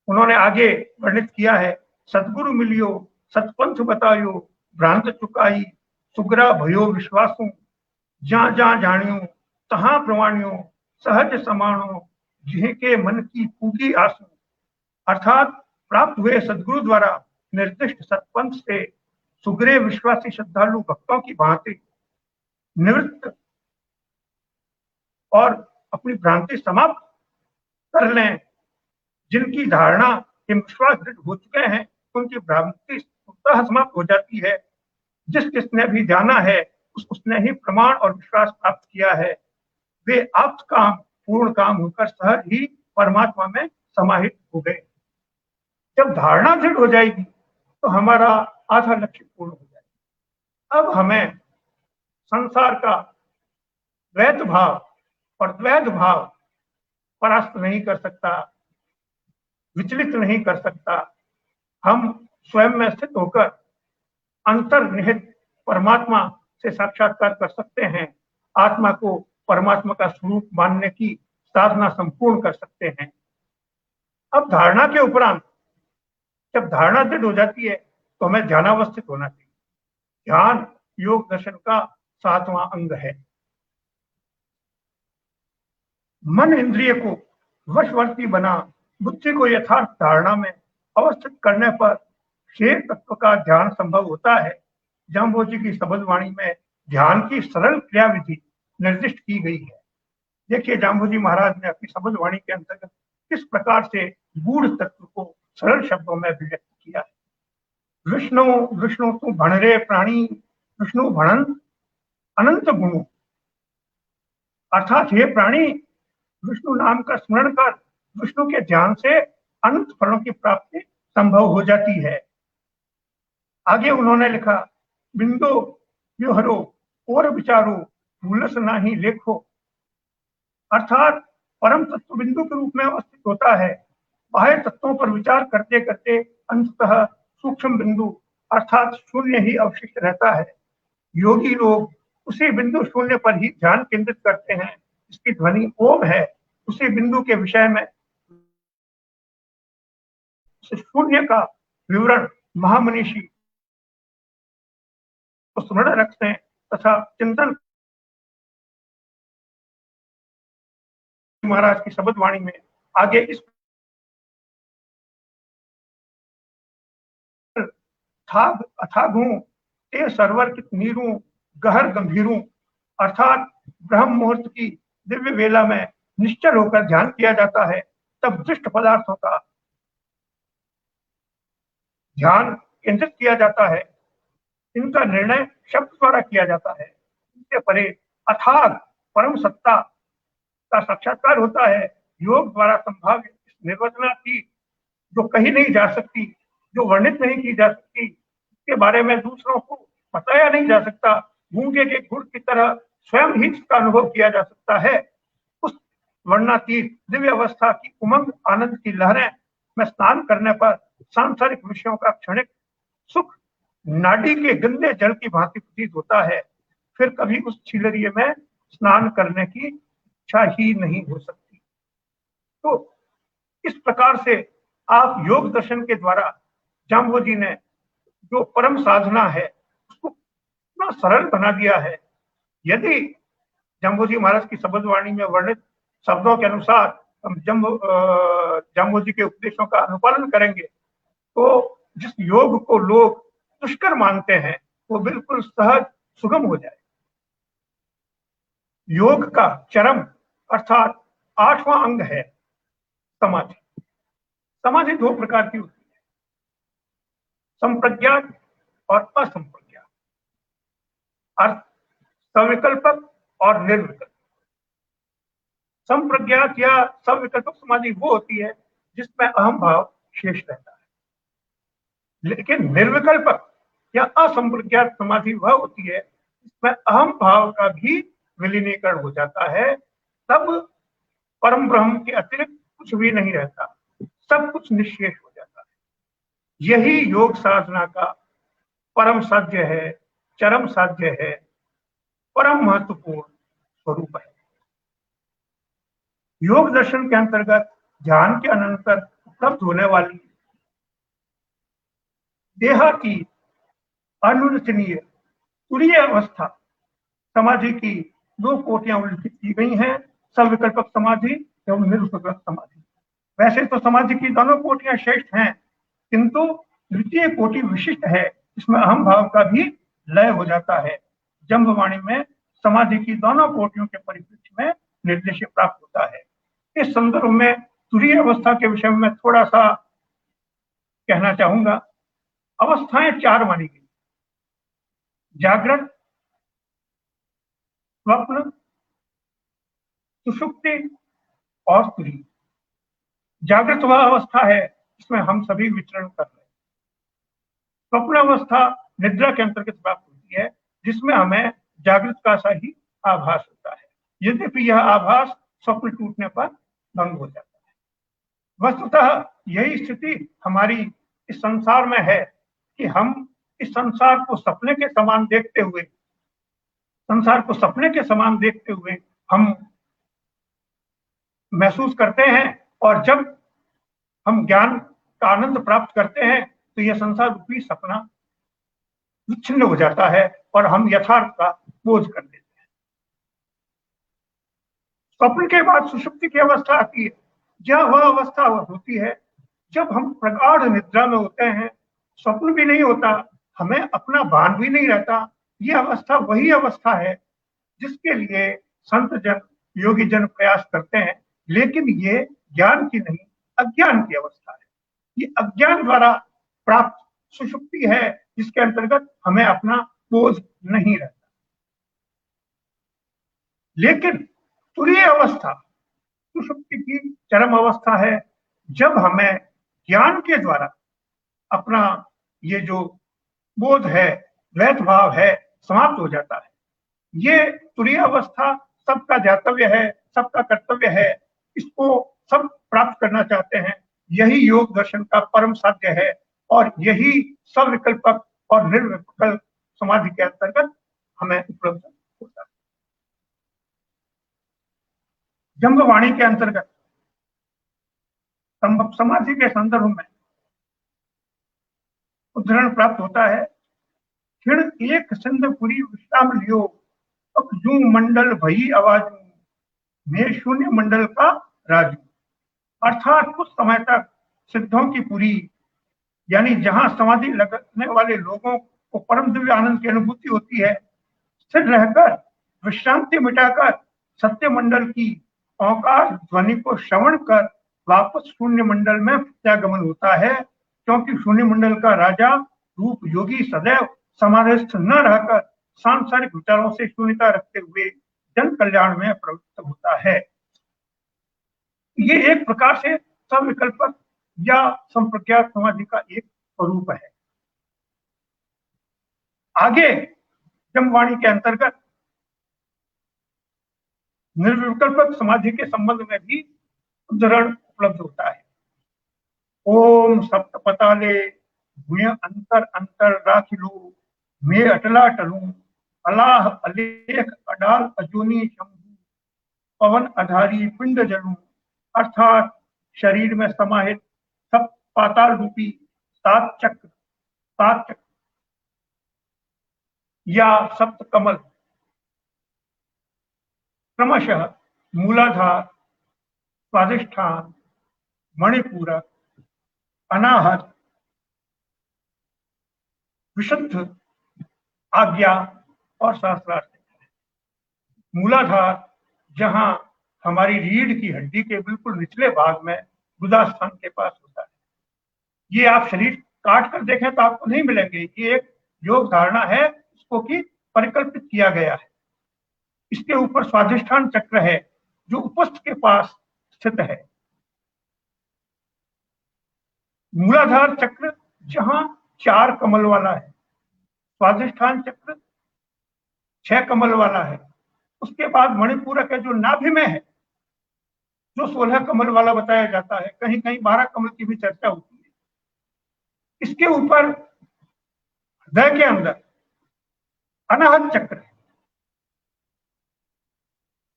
उन्होंने आगे वर्णित किया है, सतगुरु मिलियो सतपंथ बतायो, भ्रांत चुकाई सुग्रा भयो विश्वासों, जहाँ जहाँ जानियो तहाँ प्रमाणियो, सहज समाणो जिह के मन की पूगी आसो। अर्थात प्राप्त हुए सदगुरु द्वारा निर्दिष्ट सतपंथ से सुग्रे विश्वासी श्रद्धालु भक्तों की भांति निवृत्त और अपनी भ्रांति समाप्त कर लें। जिनकी धारणा के विश्वास दृढ़ हो चुके हैं उनकी भ्रांति स्वतः समाप्त हो जाती है। जिस जिसने भी जाना है उसने ही प्रमाण और विश्वास प्राप्त किया है। वे आप्त काम पूर्ण काम होकर सहज ही परमात्मा में समाहित हो गए। जब धारणा दृढ़ हो जाएगी तो हमारा आधा लक्ष्य पूर्ण हो जाएगा। अब हमें संसार का द्वैत भाव और द्वैत भाव परास्त नहीं कर सकता, विचलित नहीं कर सकता। हम स्वयं में स्थित होकर अंतर्निहित परमात्मा से साक्षात्कार कर सकते हैं। आत्मा को परमात्मा का स्वरूप मानने की साधना संपूर्ण कर सकते हैं। अब धारणा के उपरांत जब धारणा दृढ़ हो जाती है तो हमें ध्यानावस्थित होना चाहिए। ध्यान योग दर्शन का 7वां अंग है। मन इंद्रिय को वशवर्ती बना बुद्धि को यथार्थ धारणा में अवस्थित करने पर शेष तत्व का ध्यान संभव होता है। जाम्बोजी की शब्द वाणी में ध्यान की सरल क्रिया विधि निर्दिष्ट की गई है। देखिए जाम्बोजी महाराज ने अपनी शब्द वाणी के अंतर्गत किस प्रकार से गूढ़ तत्व को सरल शब्दों में अभिव्यक्त किया है। विष्णु विष्णु तू भणरे प्राणी, विष्णु भणन अनंत गुणों। अर्थात हे प्राणी, विष्णु नाम का स्मरण कर विष्णु के ध्यान से अनंत फलों की प्राप्ति संभव हो जाती है। आगे उन्होंने लिखा, बिंदो व्योहरो और विचारो भूलस नाही लेखो। अर्थात परम तत्व बिंदु के रूप में अवस्थित होता है। बाह्य तत्वों पर विचार करते करते अंततः सूक्ष्म बिंदु अर्थात शून्य ही अवशिष्ट रहता है। योगी लोग उसी बिंदु शून्य पर ही ध्यान केंद्रित करते हैं। इसकी ध्वनि ओम है। उसी बिंदु के विषय में शून्य का विवरण महामनीषी को स्मरण रखते हैं तथा चिंतन। महाराज की शब्द वाणी में आगे इस अथागु ते सरवर कित नीरू गहर गंभीरू। अर्थात ब्रह्म मुहूर्त की दिव्य वेला में निश्चल होकर ध्यान किया जाता है। तब दुष्ट पदार्थों का ध्यान केंद्रित किया जाता है। इनका निर्णय शब्द द्वारा किया जाता है। इससे परे अथाग परम सत्ता का साक्षात्कार होता है। योग द्वारा संभाव्य इस निर्वचना की जो कही नहीं जा सकती, जो वर्णित नहीं की जा सकती, इसके बारे में दूसरों को बताया नहीं जा सकता, गूंगे के गुड़ की तरह स्वयं ही इसका अनुभव किया जा सकता है। उस वर्णातीत दिव्य अवस्था की उमंग आनंद की लहरें में स्नान करने पर सांसारिक विषयों का क्षणिक सुख नाडी के गंदे जल की भांति प्रतीत होता है। फिर कभी उस छिलरिये में स्नान करने की इच्छा ही नहीं हो सकती। तो इस प्रकार से आप योग दर्शन के द्वारा जाम्बोजी ने जो परम साधना है उसको इतना सरल बना दिया है। यदि जाम्बोजी महाराज की शब्द वाणी में वर्णित शब्दों के अनुसार हम जाम्बोजी के उपदेशों का अनुपालन करेंगे तो जिस योग को लोग दुष्कर मानते हैं वो बिल्कुल सहज सुगम हो जाए। योग का चरम अर्थात 8वां अंग है समाधि। समाधि 2 प्रकार की होती है, संप्रज्ञात और असंप्रज्ञात। अर्थ सविकल्पक और निर्विकल्पक। संप्रज्ञात या सविकल्पक समाधि वो होती है जिसमें अहम भाव शेष रहता है। लेकिन निर्विकल्पक या असंप्रज्ञात समाधि वह होती है जिसमें अहम भाव का भी विलीनीकरण हो जाता है। तब परम ब्रह्म के अतिरिक्त कुछ भी नहीं रहता, सब कुछ निश्शेष हो जाता है। यही योग साधना का परम साध्य है, चरम साध्य है, परम महत्वपूर्ण स्वरूप है। योग दर्शन के अंतर्गत ध्यान के अनंतर उपलब्ध होने वाली देह की अनुन्नतनीय तुरीय अवस्था समाधि की दो कोटियां उल्लेखित की गई हैं, सविकल्पक समाधि एवं निर्विकल्पक समाधि। वैसे तो समाधि की दोनों कोटियां श्रेष्ठ हैं, किंतु द्वितीय कोटि विशिष्ट है, इसमें अहम भाव का भी लय हो जाता है। जंबवाणी में समाधि की दोनों कोटियों के परिप्रेक्ष्य में निर्देश प्राप्त होता है। इस संदर्भ में तुरीय अवस्था के विषय में मैं थोड़ा सा कहना चाहूंगा। अवस्थाएं चार मानी गई: जागृत, स्वप्न, सुषुप्ति और तुरीय। जागृत वह अवस्था है जिसमें हम सभी विचरण कर रहे हैं। स्वप्न अवस्था निद्रा के अंतर्गत प्राप्त होती है, जिसमें हमें जागृत का सा ही आभास होता है, यद्यपि यह आभास स्वप्न टूटने पर भंग हो जाता है। वस्तुतः यही स्थिति हमारी इस संसार में है कि हम इस संसार को सपने के समान देखते हुए हम महसूस करते हैं, और जब हम ज्ञान का आनंद प्राप्त करते हैं तो यह संसार रूपी सपना विच्छिन्न हो जाता है और हम यथार्थ का बोध कर लेते हैं। स्वप्न के बाद सुषुप्ति की अवस्था आती है। यह वह अवस्था होती है जब हम प्रगाढ़ निद्रा में होते हैं, स्वप्न भी नहीं होता, हमें अपना भान भी नहीं रहता। यह अवस्था वही अवस्था है जिसके लिए संत जन, योगी जन प्रयास करते हैं, लेकिन ये ज्ञान की नहीं, अज्ञान की अवस्था है। ये अज्ञान द्वारा प्राप्त सुषुप्ति है, जिसके अंतर्गत हमें अपना बोध नहीं रहता। लेकिन तुरीय अवस्था सुषुप्ति की चरम अवस्था है, जब हमें ज्ञान के द्वारा अपना ये जो बोध है, द्वैत भाव है, समाप्त हो जाता है। ये तुरीय अवस्था सबका जातव्य है, सबका कर्तव्य है, इसको सब प्राप्त करना चाहते हैं। यही योग दर्शन का परम साध्य है और यही सविकल्पक और निर्विकल्प समाधि के अंतर्गत हमें उपलब्ध होता है। जंबवाणी के अंतर्गत समाधि के संदर्भ में उदाहरण प्राप्त होता है: क्षण एक सिंधपुरी विश्राम लियो, अब जू मंडल भई आवाजू, मैं शून्य मंडल का राजू। अर्थात कुछ समय तक सिद्धों की पुरी, यानी जहां समाधि लगने वाले लोगों को परम दिव्य आनंद की अनुभूति होती है, स्थिर रहकर विश्रांति मिटाकर सत्य मंडल की ओंकार ध्वनि को श्रवण कर वापस शून्य मंडल में प्रत्यागमन होता है, क्योंकि शून्य मंडल का राजा रूप योगी सदैव समाधिस्थ न रहकर सांसारिक विचारों से शून्यता रखते हुए जन कल्याण में प्रवृत्त होता है। ये एक प्रकार से सविकल्पक या संप्रज्ञात समाधि का एक स्वरूप है। आगे जंबवाणी के अंतर्गत निर्विकल्पक समाधि के संबंध में भी उदाहरण उपलब्ध होता है। ओम सप्त पताले भूय अंतर अंतर राखिलो, मैं अटला टलूं, अलाह अलेख अडाल अजूनी शंभु, पवन अधारी पिंड जलूं। अर्थात शरीर में समाहित सप्त पाताल रूपी सात चक्र या सप्त कमल क्रमशः मूलाधार, स्वादिष्ठान, मणिपूरक, अनाहत, विशुद्ध, आज्ञा और सहस्रार। मूलाधार जहां हमारी रीढ़ की हड्डी के बिल्कुल निचले भाग में गुदा स्थान के पास होता है। ये आप शरीर काट कर देखें तो आपको नहीं मिलेंगे। ये एक योग धारणा है, इसको की परिकल्पित किया गया है। इसके ऊपर स्वादिष्ठान चक्र है जो उपस्थ के पास स्थित है। मूलाधार चक्र जहां 4 कमल वाला है, स्वादिष्ठान चक्र 6 कमल वाला है। उसके बाद मणिपूरक है जो नाभि में है, जो 16 कमल वाला बताया जाता है। कहीं कहीं 12 कमल की भी चर्चा होती है। इसके ऊपर हृदय के अंदर अनाहत चक्र है।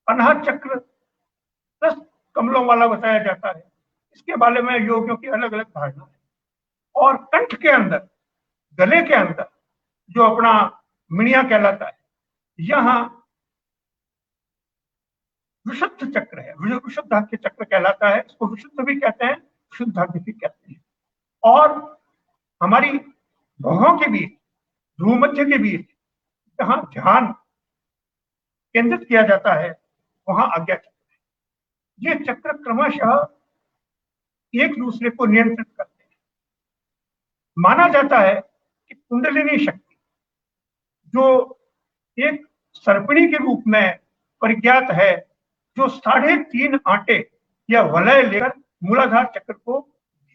अनाहत चक्र 10 कमलों वाला बताया जाता है। इसके बारे में योगियों की अलग अलग धारणा है। और कंठ के अंदर, गले के अंदर जो अपना मिणिया कहलाता है, यहां विशुद्ध चक्र है, विशुद्ध भाग्य चक्र कहलाता है। इसको विशुद्ध भी कहते हैं, शुद्ध भाग्य भी कहते हैं। और हमारी भौहों के बीच, ध्रुव मध्य के बीच जहां ध्यान केंद्रित किया जाता है, वहां आज्ञा चक्र है। ये चक्र क्रमशः एक दूसरे को नियंत्रित करते हैं। माना जाता है कि कुंडलिनी शक्ति जो एक सर्पिणी के रूप में परिज्ञात है, जो 3.5 आटे या वलय लेकर मूलाधार चक्र को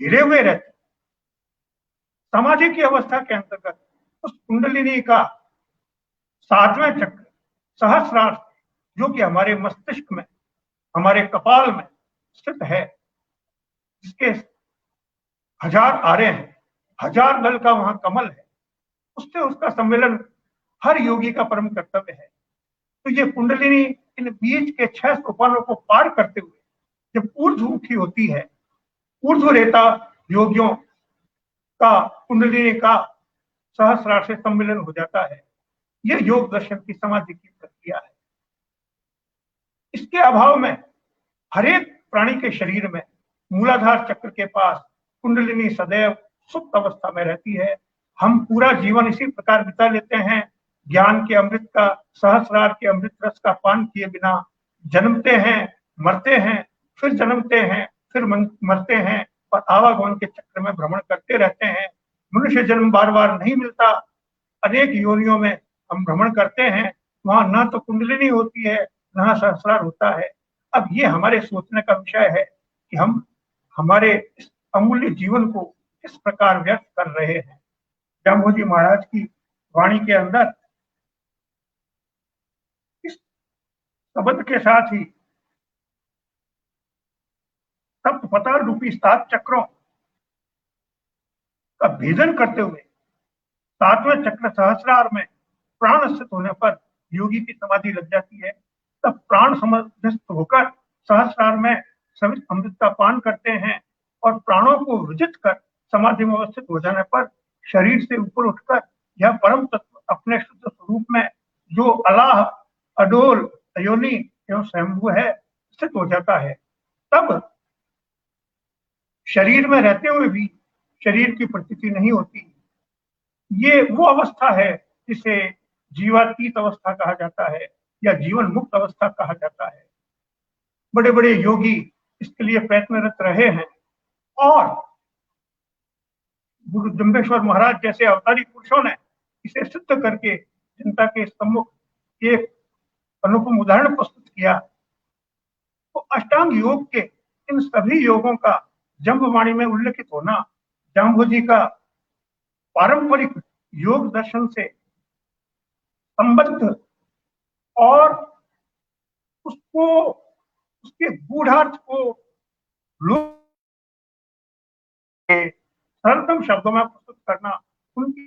घेरे हुए रहते, समाधि की अवस्था के अंतर्गत उस कुंडलिनी का 7वें चक्र सहस्रार, जो कि हमारे मस्तिष्क में, हमारे कपाल में स्थित है, जिसके 1000 आरे हैं, 1000 दल का वहां कमल है, उससे उसका सम्मेलन हर योगी का परम कर्तव्य है। तो ये कुंडलिनी इन बीच के 6 सोपानों को पार करते हुए जब ऊर्ध्वमुखी होती है, ऊर्ध्व रेता योगियों का कुंडलिनी का सहस्रार से सम्मिलन हो जाता है। यह योग दर्शन की समाधि की प्रक्रिया है। इसके अभाव में हरेक प्राणी के शरीर में मूलाधार चक्र के पास कुंडलिनी सदैव सुप्त अवस्था में रहती है। हम पूरा जीवन इसी प्रकार बिता लेते हैं, ज्ञान के अमृत का, सहस्रार के अमृत रस का पान किए बिना। जन्मते हैं, मरते हैं, फिर जन्मते हैं, फिर मरते हैं और आवागमन के चक्र में भ्रमण करते रहते हैं। मनुष्य जन्म बार बार नहीं मिलता, अनेक योनियों में हम भ्रमण करते हैं, वहां ना तो कुंडलिनी होती है, ना सहस्रार होता है। अब ये हमारे सोचने का विषय है कि हम हमारे इस अमूल्य जीवन को किस प्रकार व्यर्थ कर रहे हैं। जाम्बोजी महाराज की वाणी के अंदर इस शब्द के साथ ही सप्त पताल रूपी 7 चक्रों का भेदन करते हुए 7वें चक्र सहस्रार में प्राण स्थित होने पर योगी की समाधि लग जाती है। तब प्राण समाधिस्थ होकर सहस्रार में सवित अमृत का पान करते हैं और प्राणों को विजित कर समाधि में अवस्थित हो जाने पर शरीर से ऊपर उठकर यह परम तत्व अपने शुद्ध स्वरूप में, जो अलाह, अडोल, अयोनी एवं स्वयंभू है, स्थित हो जाता है। तब शरीर में रहते हुए भी शरीर की प्रतीति नहीं होती। ये वो अवस्था है जिसे जीवातीत अवस्था कहा जाता है या जीवन मुक्त अवस्था कहा जाता है। बड़े बड़े योगी इसके लिए प्रयत्नरत रहे हैं और गुरु जम्बेश्वर महाराज जैसे अवतारी पुरुषों ने इसे सिद्ध करके जनता के सम्मुख एक अनुपम उदाहरण प्रस्तुत किया। तो अष्टांग योग के इन सभी योगों का जम्बवाणी में उल्लेखित होना जाम्बोजी का पारंपरिक योग दर्शन से संबद्ध और उसको, उसके गूढ़ार्थ को लोग सरलतम शब्दों में प्रस्तुत करना उनकी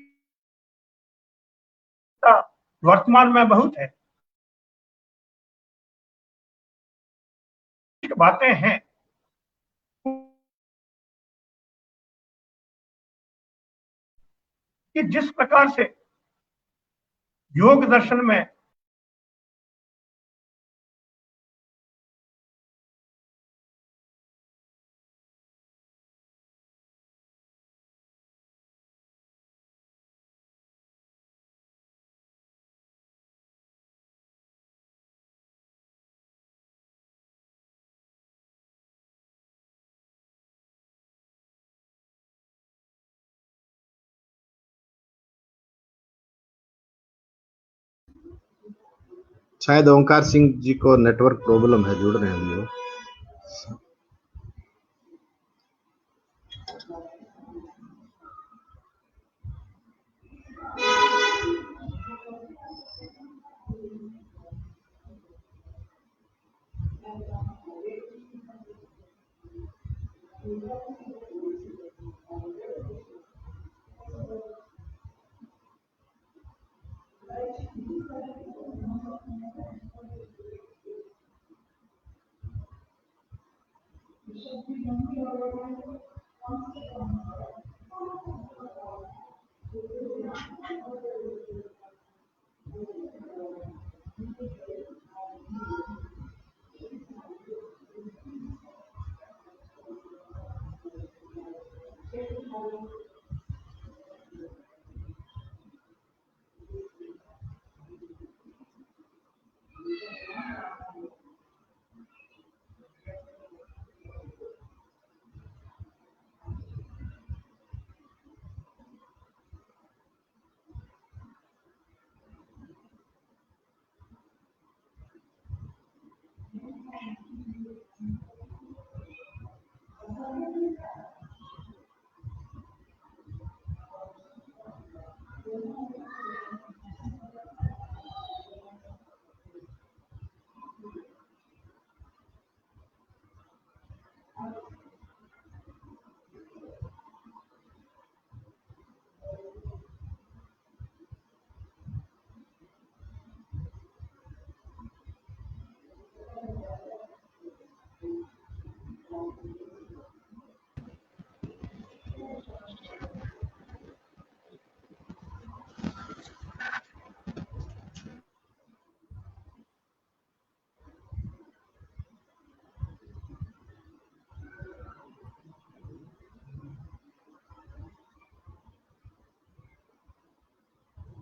वर्तमान में बहुत है। बातें हैं कि जिस प्रकार से योग दर्शन में शायद ओंकार सिंह जी को नेटवर्क प्रॉब्लम है, जुड़ रहे हैं लोग।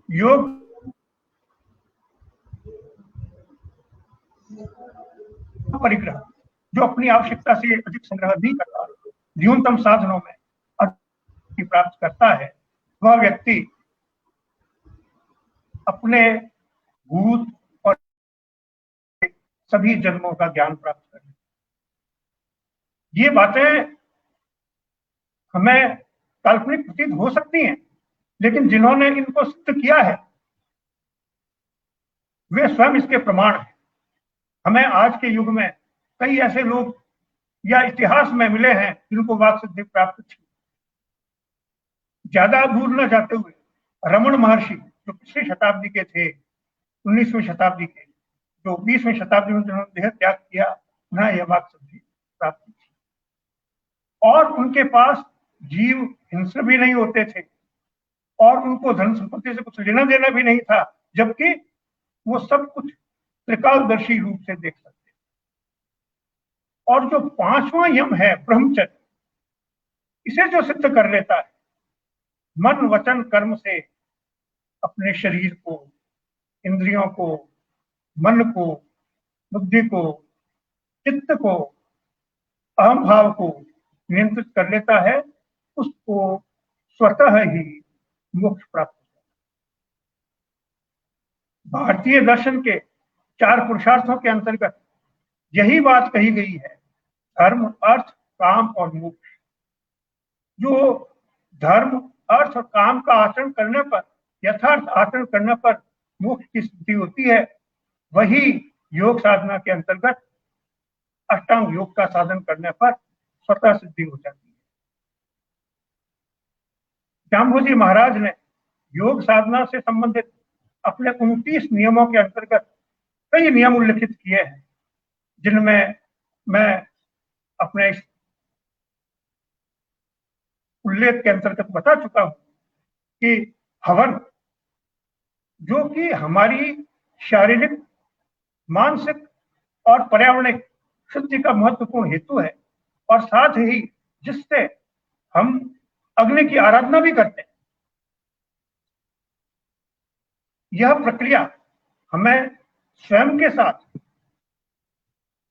योग परिग्रह जो अपनी आवश्यकता से अधिक संग्रह नहीं करता, न्यूनतम साधनों में अधिक प्राप्त करता है, वह व्यक्ति अपने भूत और सभी जन्मों का ज्ञान प्राप्त करे। ये बातें हमें काल्पनिक प्रतीत हो सकती हैं, लेकिन जिन्होंने इनको सिद्ध किया है वे स्वयं इसके प्रमाण हैं। हमें आज के युग में कई ऐसे लोग या इतिहास में मिले हैं जिनको वाक सिद्धि प्राप्त थी। ज्यादा दूर न जाते हुए रमण महर्षि जो पिछली शताब्दी के थे, 19वीं शताब्दी के, जो 20वीं शताब्दी में जिन्होंने देह त्याग किया, उन्हें यह वाक सिद्धि प्राप्त थी। और उनके पास जीव हिंस्र भी नहीं होते थे और उनको धन संपत्ति से कुछ लेना देना भी नहीं था, जबकि वो सब कुछ त्रिकालदर्शी रूप से देख सकते। और जो 5वां यम है ब्रह्मचर्य, इसे जो सिद्ध कर लेता है, मन वचन कर्म से अपने शरीर को, इंद्रियों को, मन को, बुद्धि को, चित्त को, अहम भाव को नियंत्रित कर लेता है, उसको स्वतः ही मोक्ष प्राप्त होता है। भारतीय दर्शन के 4 पुरुषार्थों के अंतर्गत यही बात कही गई है, धर्म, अर्थ, काम और मोक्ष। जो धर्म, अर्थ और काम का आचरण करने पर, यथार्थ आचरण करने पर मोक्ष की सिद्धि होती है, वही योग साधना के अंतर्गत अष्टांग योग का साधन करने पर स्वतः सिद्धि हो जाती है। जाम्बोजी महाराज ने योग साधना से संबंधित अपने 29 नियमों के अंतर्गत कई नियम उल्लिखित किए हैं, जिनमें मैं अपने इस उल्लेख के अंतर्गत बता चुका हूं कि हवन, जो कि हमारी शारीरिक, मानसिक और पर्यावरणिक शुद्धि का महत्वपूर्ण हेतु है, और साथ ही जिससे हम अग्नि की आराधना भी करते हैं, यह प्रक्रिया हमें स्वयं के साथ,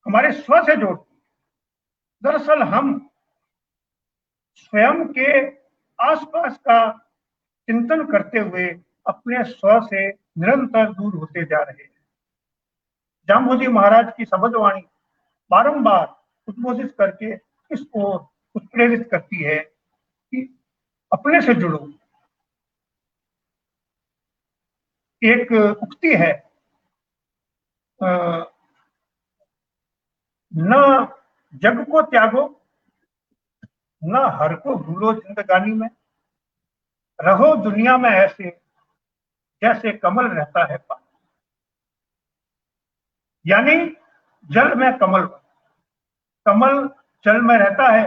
हमारे स्व से जोड़ती है। दरअसल हम स्वयं के आसपास का चिंतन करते हुए अपने स्व से निरंतर दूर होते जा रहे हैं। जाम्बोजी महाराज की शब्दवाणी बारंबार उद्बोधित करके इस ओर उत्प्रेरित करती है कि अपने से जुड़ो। एक उक्ति है, न जग को त्यागो, न हर को भूलो जिंदगानी में, रहो दुनिया में ऐसे जैसे कमल रहता है पानी। यानी जल में कमल, कमल जल में रहता है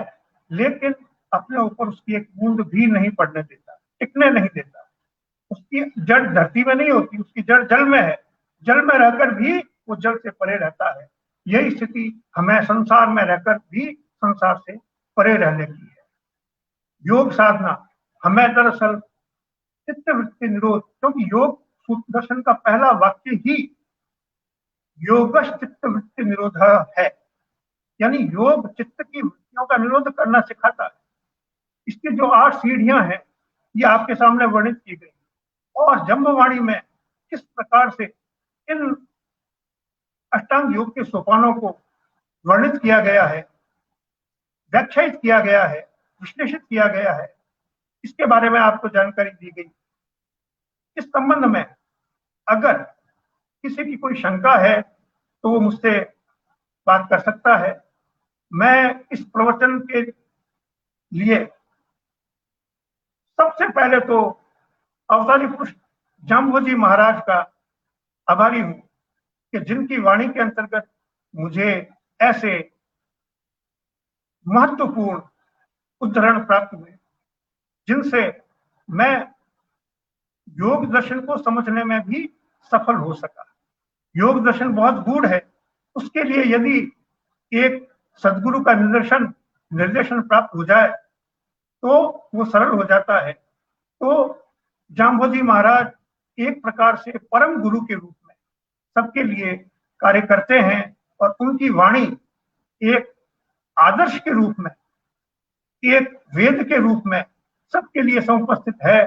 लेकिन अपने ऊपर उसकी एक बूंद भी नहीं पड़ने देता, टिकने नहीं देता। उसकी जड़ धरती में नहीं होती, उसकी जड़ जल में है, जल में रहकर भी वो जल से परे रहता है। यही स्थिति हमें संसार में रहकर भी संसार से परे रहने की है। योग साधना हमें दरअसल चित्त वृत्ति निरोध, क्योंकि योग सूत्र दर्शन का पहला वाक्य ही योगश चित्त वृत्ति निरोध है, यानी योग चित्त की वृत्तियों का निरोध करना सिखाता है। इसकी जो 8 सीढ़ियां हैं ये आपके सामने वर्णित की गई, और जम्बवाणी में किस प्रकार से इन अष्टांग योग के सोपानों को वर्णित किया गया है, व्याख्यायित किया गया है, विश्लेषित किया गया है, इसके बारे में आपको जानकारी दी गई। इस संबंध में अगर किसी की कोई शंका है तो वो मुझसे बात कर सकता है। मैं इस प्रवचन के लिए सबसे पहले तो अवतारी पुरुष जाम्बोजी महाराज का आभारी हूं कि जिनकी वाणी के अंतर्गत मुझे ऐसे महत्वपूर्ण उद्धरण प्राप्त हुए जिनसे मैं योग दर्शन को समझने में भी सफल हो सका। योग दर्शन बहुत गूढ़ है, उसके लिए यदि एक सदगुरु का निर्देशन प्राप्त हो जाए तो वो सरल हो जाता है। तो जाम्बोजी महाराज एक प्रकार से परम गुरु के रूप में सबके लिए कार्य करते हैं, और उनकी वाणी एक आदर्श के रूप में, एक वेद के रूप में सबके लिए समुपस्थित है।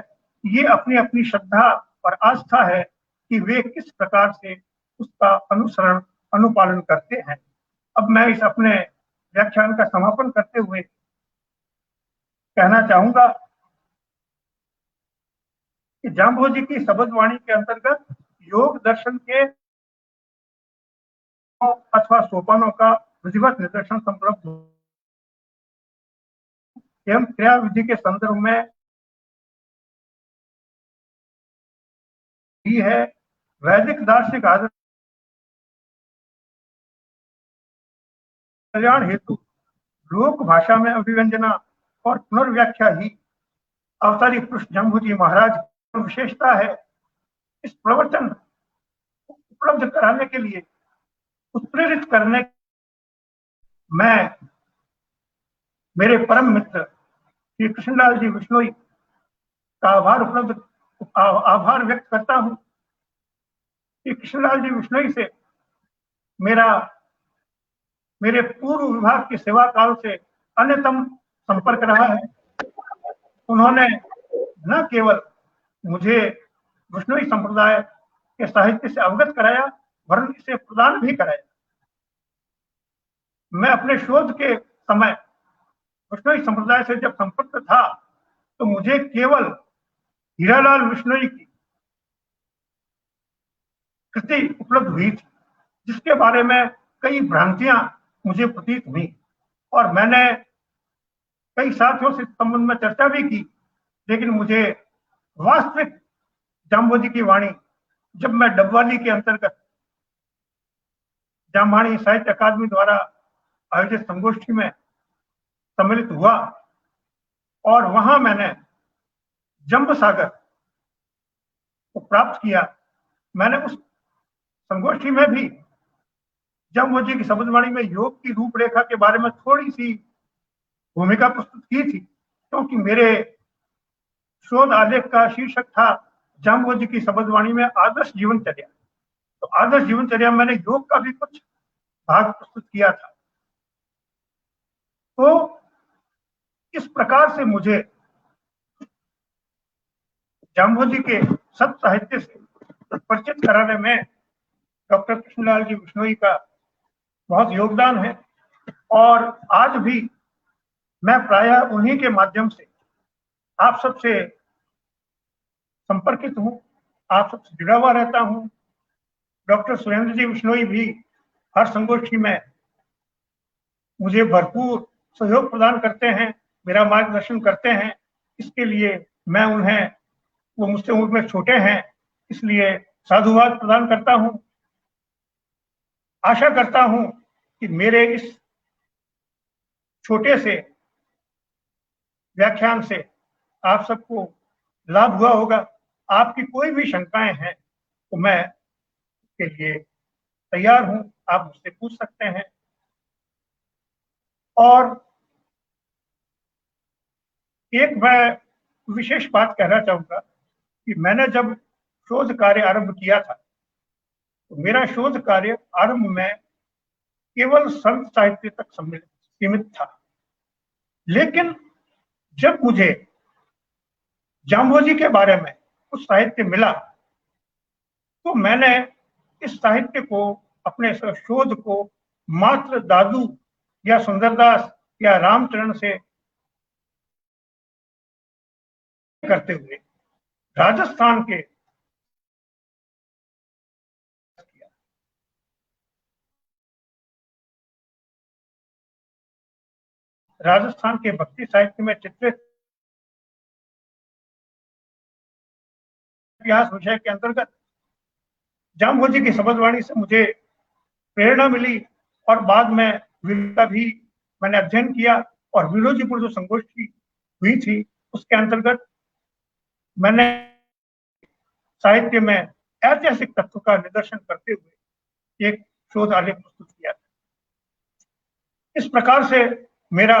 ये अपनी अपनी श्रद्धा और आस्था है कि वे किस प्रकार से उसका अनुसरण अनुपालन करते हैं। अब मैं इस अपने व्याख्यान का समापन करते हुए कहना चाहूंगा कि जाम्बोजी की शब्द वाणी के अंतर्गत योग दर्शन के अथवा सोपानों का विधिवत निर्देशन संप्राप्त एवं क्रिया विधि के संदर्भ में ही है। वैदिक दार्शनिक आदर्श कल्याण हेतु लोक भाषा में अभिव्यंजना और पुनर्व्याख्या ही अवतारी पुरुष जाम्बोजी महाराज की विशेषता है। इस प्रवचन उपलब्ध कराने के लिए, उत्प्रेरित करने मैं मेरे परम मित्र श्री कृष्णलाल जी बिश्नोई का आभार व्यक्त करता हूं। श्री कृष्णलाल जी बिश्नोई से मेरे पूर्व विभाग के सेवा काल से अन्यतम संपर्क रहा है। उन्होंने न केवल मुझे बिश्नोई संप्रदाय के साहित्य से अवगत कराया, वरन इसे प्रदान भी कराया। मैं अपने शोध के समय बिश्नोई संप्रदाय से जब संपर्क था तो मुझे केवल हीरालाल बिश्नोई की कृति उपलब्ध हुई थी, जिसके बारे में कई भ्रांतियां मुझे प्रतीत हुई, और मैंने कई साथियों से संबंध में चर्चा भी की। लेकिन मुझे वास्तविक जाम्बोजी की वाणी जब मैं डबवाली के अंतर्गत जामवाणी साहित्य अकादमी द्वारा आयोजित संगोष्ठी में सम्मिलित हुआ, और वहां मैंने जम्ब सागर को प्राप्त किया। मैंने उस संगोष्ठी में भी जाम्बोजी की शब्दवाणी में योग की रूपरेखा के बारे में थोड़ी सी भूमिका प्रस्तुत की थी, क्योंकि मेरे शोध आलेख का शीर्षक था जाम्बोजी की शब्दवाणी में आदर्श जीवनचर्या। तो आदर्श जीवनचर्या मैंने योग का भी कुछ भाग प्रस्तुत किया था। तो इस प्रकार से मुझे जाम्बोजी के सत साहित्य से परिचित कराने में डॉक्टर कृष्णलाल जी बिश्नोई का बहुत योगदान है, और आज भी मैं प्रायः उन्हीं के माध्यम से आप सबसे संपर्कित हूं, आप सबसे जुड़ा हुआ रहता हूं। डॉक्टर सुरेंद्र जी बिश्नोई भी हर संगोष्ठी में मुझे भरपूर सहयोग प्रदान करते हैं, मेरा मार्गदर्शन करते हैं। इसके लिए मैं उन्हें, वो मुझसे उम्र में छोटे हैं, इसलिए साधुवाद प्रदान करता हूं। आशा करता हूं कि मेरे इस छोटे से व्याख्यान से आप सबको लाभ हुआ होगा। आपकी कोई भी शंकाएं हैं तो मैं उसके लिए तैयार हूं, आप मुझसे पूछ सकते हैं। और एक मैं विशेष बात कहना चाहूंगा कि मैंने जब शोध कार्य आरंभ किया था तो मेरा शोध कार्य आरंभ में केवल संत साहित्य तक सीमित था, लेकिन जब मुझे जाम्बोजी के बारे में कुछ साहित्य मिला तो मैंने इस साहित्य को, अपने शोध को मात्र दादू या सुंदरदास या रामचरण से करते हुए राजस्थान के भक्ति साहित्य में चित्रित इतिहास विषय के अंतर्गत जाम्बोजी की शब्दवाणी से मुझे प्रेरणा मिली और बाद में का भी मैंने अध्ययन किया और विरोजीपुर जो संगोष्ठी हुई थी उसके अंतर्गत मैंने साहित्य में ऐतिहासिक तत्व का निदर्शन करते हुए एक शोध आलेख प्रस्तुत किया था। इस प्रकार से मेरा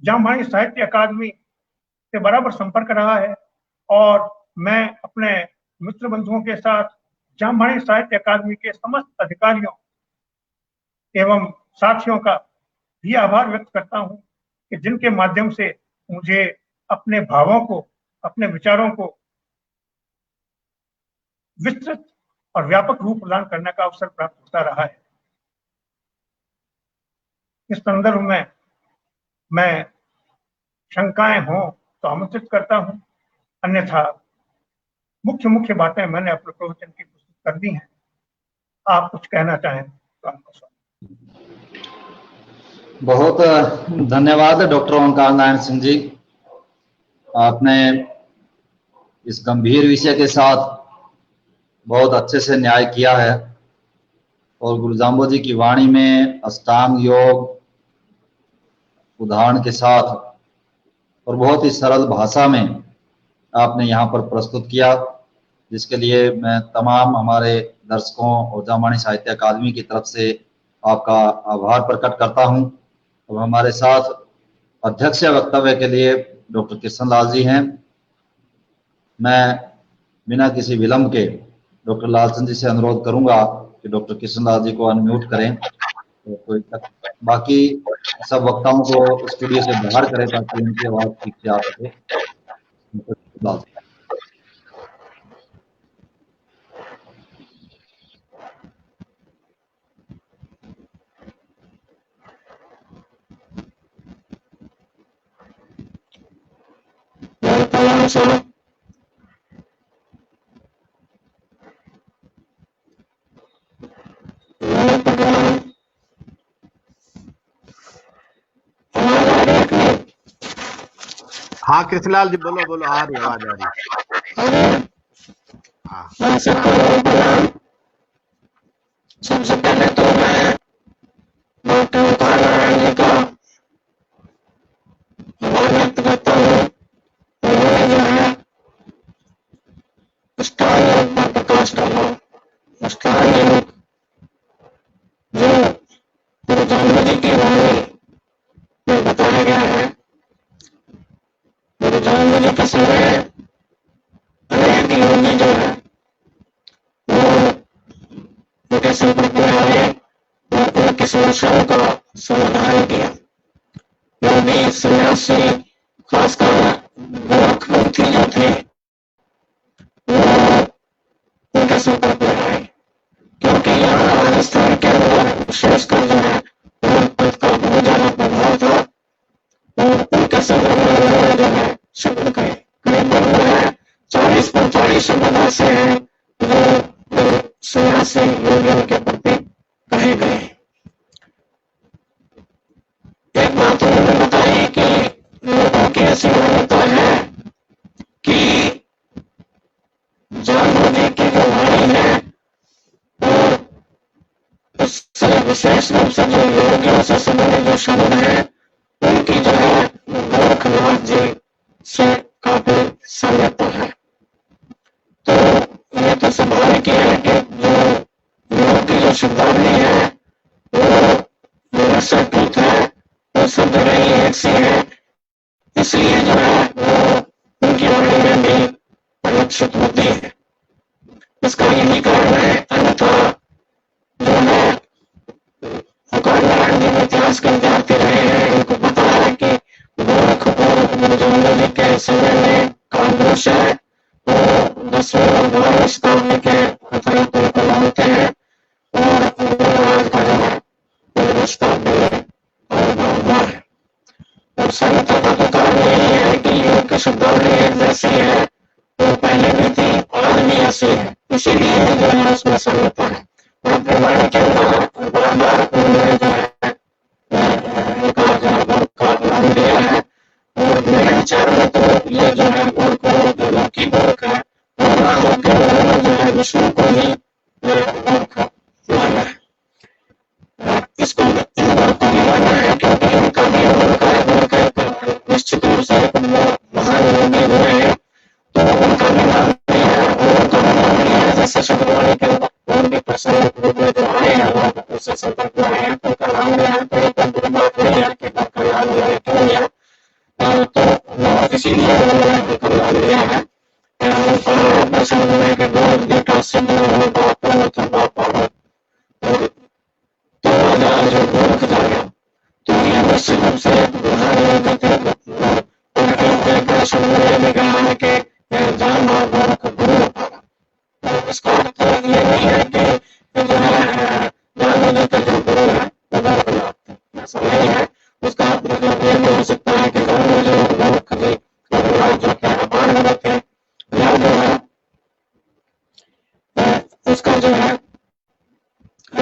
जामवाणी साहित्य अकादमी से बराबर संपर्क रहा है और मैं अपने मित्र बंधुओं के साथ जामवाणी साहित्य अकादमी के समस्त अधिकारियों एवं साथियों का भी आभार व्यक्त करता हूं कि जिनके माध्यम से मुझे अपने भावों को, अपने विचारों को विस्तृत और व्यापक रूप प्रदान करने का अवसर प्राप्त होता रहा है। इस संदर्भ में मैं शंकाएं हों तो आमंत्रित करता हूं, अन्यथा मुख्य बातें मैंने अपने प्रवचन की प्रस्तुत कर दी हैं। आप कुछ कहना चाहें तो आपको स्वागत। बहुत धन्यवाद डॉक्टर ओंकार नारायण सिंह जी, आपने इस गंभीर विषय के साथ बहुत अच्छे से न्याय किया है और गुरु जाम्बोजी की वाणी में अष्टांग योग उदाहरण के साथ और बहुत ही सरल भाषा में आपने यहाँ पर प्रस्तुत किया, जिसके लिए मैं तमाम हमारे दर्शकों और जामवाणी साहित्य अकादमी की तरफ से आपका आभार प्रकट करता हूँ। अब हमारे साथ अध्यक्ष वक्तव्य के लिए डॉक्टर कृष्ण लाल जी हैं। मैं बिना किसी विलंब के डॉक्टर लालचंद जी से अनुरोध करूंगा कि डॉक्टर कृष्ण लाल जी को अनम्यूट करें, तो बाकी सब वक्ताओं को स्टूडियो से बाहर करें ताकि उनकी आवाज ठीक से आ सके। हाँ कृष्णलाल जी बोलो बोलो, आ रही आवाज आ रही। हाँ सबसे पहले तो मैं डॉक्टर ओंकार नारायण जी का आभार व्यक्त करता हूँ। उन्होंने जो है अष्टांग योग पर प्रकाश डाला। अष्टांग योग जो गुरु जाम्बोजी की वाणी में बताया गया है, गुरु जाम्बोजी के समय अनेक योगी जो है वो उनके संपर्क में आए और उनकी समस्याओं का समाधान किया। योगी सन्यासी खासकर गोरखपंथी जो थे वो उनके संपर्क में आए, क्योंकि यहाँ राजस्थान के अंदर विशेषकर जो है गोरखपंथ का बहुत ज्यादा प्रभाव था और उनके संदर्भ में उन्होंने जो है शब्द कहे, करीब 40-45 शब्द ऐसे हैं जो सन्यासी योगियों के प्रति कहे गए। एक बात उन्होंने बताई कि लोगों की ऐसी मान्यता है कि जाम्बोजी की जो वाणी है वो विशेष रूप से जो योगियों से संबंधित जो शब्द है उनकी जो है गोरखनाथ जी से काफी साम्यता है। तो ये तो स्वाभाविक है कि जो योग की जो शब्दावली है वो निश्चित है, वो शब्द रही एक सी है, इसलिए जो है वो उनकी वाणी में भी परिलक्षित होती है। इसका यही कारण है। अन्यथा जो है नारायण जी इतिहास के विद्यार्थी रहे हैं, उनको पता है कि गोरखपुर जो अंग्रेजी के समय में कालपुरुष है वो 10वीं और 12वीं शताब्दी के अतिरिक्त उनको मानते हैं और गुरुराज का जो है 15वीं शताब्दी में आविर्भाव हुआ है। और साहित्य का तो कारण यही है कि योग की शब्दावली एक जैसी है, वो पहले भी थी आज भी ऐसी है, इसीलिए जो है उसमें साम्यता है। और अपने वाणी के अंदर बार-बार उन्होंने जो है नाम दिया है। और मेरे विचार में तो ये जो है उनको लौकी गोरख है और नामों के उन्होंने जो है विष्णु को ही गोरख माना है। इसको इन गोरख को भी माना है क्योंकि उनका भी गोरख निश्चित रूप से महान योगी हुए हैं, तो उनका भी नाम नहीं है और उनका भी नाम नहीं है। जैसे शब्दवाणी के और भी प्रसंग रूप में जो आए हैं लोग उससे संपर्क में आए हैं, उनका नाम नहीं है, कोई कोई बात नहीं है कि उनका नाम जो है क्यों लिया, तो इसीलिए उन्होंने उनका नाम लिया है। प्रसंग में के बहुत बेटा सिंह तो जो गोरख जाएगा तो ये निश्चित रूप से महान योग थे। उनके शब्द में कहा है कि जान गोरख गुरु होगा। इसका मतलब ये नहीं है कि जो है जानने का जो गुरु है वो गोरखनाथ थे, ऐसा नहीं है। उसका मतलब ये भी हो सकता है कि जानने जो गोरख जी जो क्या अपार हो थे या जो है उसका जो है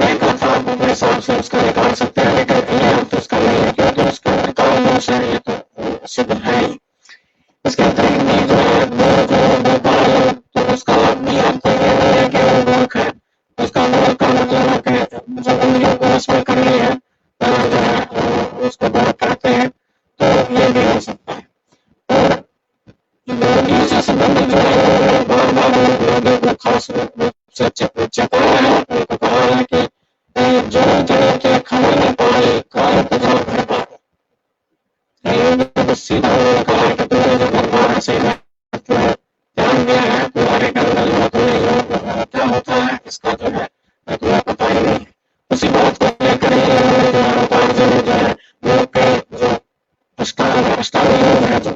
एक अर्थात अपने हिसाब से उसका निकाल सकते हैं, लेकिन ये अर्थ उसका नहीं है क्योंकि उसका निकाल दोष है, ये तो सिद्ध है ही। इसके अतिरिक्त भी जो है गोपाल तो उसका भी अर्थ ये नहीं है कि वो गोरख है, उसका गोरख का मतलब है कि जो इंद्रियों को वश में कर ली है जो है उसको गोरख कहते हैं, तो ये भी हो सकता है। और योगियों से संबंधित जो है बार बार योगियों को खास रूप से चेताया है, उनको कहा है कि जो जड़े के खाने नहीं पाए काल को जो भर पाए। योगियों को सीधा उन्होंने कहा है कि तुमने जो भगवान से ध्यान दिया है तुम्हारे अंदर जो तुम्हें योग क्या होता है इसका जो है तुम्हें पता ही नहीं है। उसी बात को लेकर ही उन्होंने जो अवतार जो है योग के जो अष्टांग योग है जो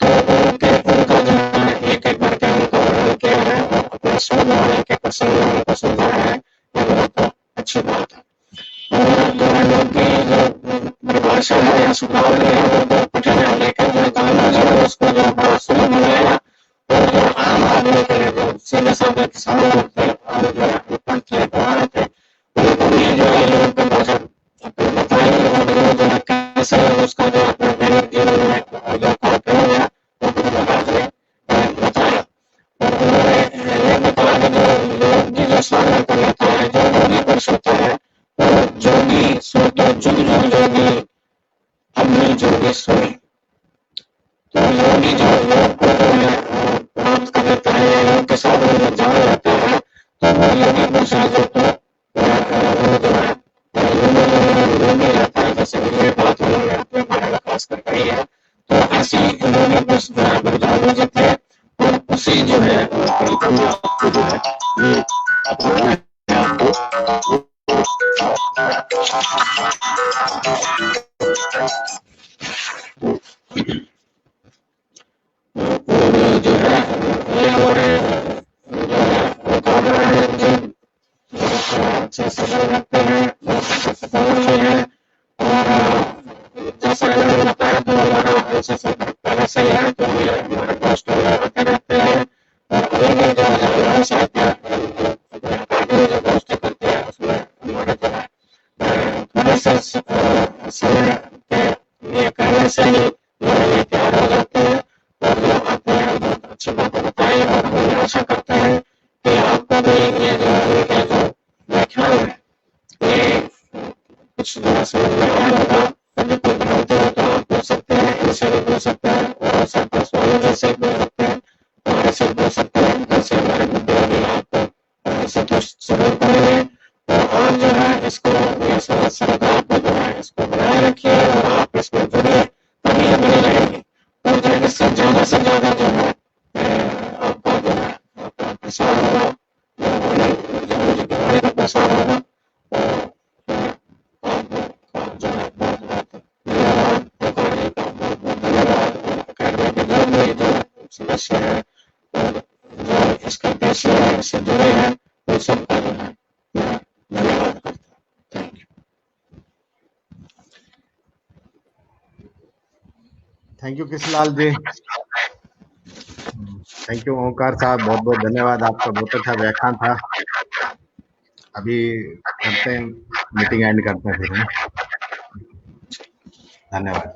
तो उनका जो है एक एक करके उनको वर्णन किया है और अपने शोध वाले के प्रसंग में उनको समझाया है। ये बहुत अच्छी बात है। और जो है योग की जो परिभाषा है या शब्दावली है वो बहुत कठिन है, लेकिन जो जानना जो है उसको जो बड़ा सुलभ मिलेगा और जो आम आदमी के लिए जो सीधे साधे किसान लोग थे और जो है पढ़ते पढ़ा थे उनको भी जो है योग की भाषा बताएंगे और जो है कैसे उसका जो अपने दैनिक जीवन में योग का उपयोग है वो बताया। और उन्होंने ये बताया कि जो योग की जो साधना कर लेता है जो योगी पुरुष होता है वो जोगी सो तो जुग जुग जोगी अभी जोगी सोई। तो योगी जो योग को जो है प्राप्त कर लेता है या योग के साथ में जान लेता है तो वो योगी पुरुष है जो तो जो है योगी रहता है। जैसे ये बात उन्होंने अपने बारे में खास कर कही है, तो ऐसी योगी पुरुष जो है बलिदान जी थे और उसी जो है आपको जो है ये अपनाना है आपको। और जो है ये हमारे जो है नारायण जी अच्छे से रखते हैं है और जैसा इन्होंने बताया तो हमारा अच्छे से पहले से है तो ये हमारे पोस्ट होते रहते हैं और अभी भी जो है साहित्य जो पोस्ट करते हैं उसमें हमारे जो है थोड़े से समय के लिए करने से ही ये तैयार हो जाते हैं और जो आपने बहुत अच्छी बातें बताई और हम आशा करते हैं कि आपको भी ये जो व्याख्यान है ये कुछ जगह समझ में आया होगा। यदि कोई भ्रांति हो तो आप पूछ सकते हैं, इनसे भी पूछ सकते हैं और सरकार स्वामी जी से पूछ सकते हैं, हमारे से पूछ सकते हैं। ऐसे हमारे मुद्दे भी आप संतुष्ट जरूर करेंगे। तो आप जो है इसको ये समाज सेवा आपको जो है इसको बनाए रखिए और आप इसमें जुड़िए, तभी ये बनी रहेगी। और जो है इससे ज्यादा से ज्यादा जो है आपका जो है आपका प्रसार होगा, मुझे बीमारी का प्रसार होगा। आप जो है बहुत बहुत धन्यवाद, ओंकार जी का बहुत बहुत धन्यवाद। अकेडमी के जो भी जो सदस्य है और जो इसका पेशी है, इससे जुड़े हैं, वो सबका जो है मैं धन्यवाद करता हूँ। Thank you. Thank you Kishanlal ji, thank you Omkar साहब, बहुत बहुत धन्यवाद, आपका बहुत अच्छा व्याख्यान था। अभी करते हैं मीटिंग एंड करते हैं फिर, है ना? धन्यवाद।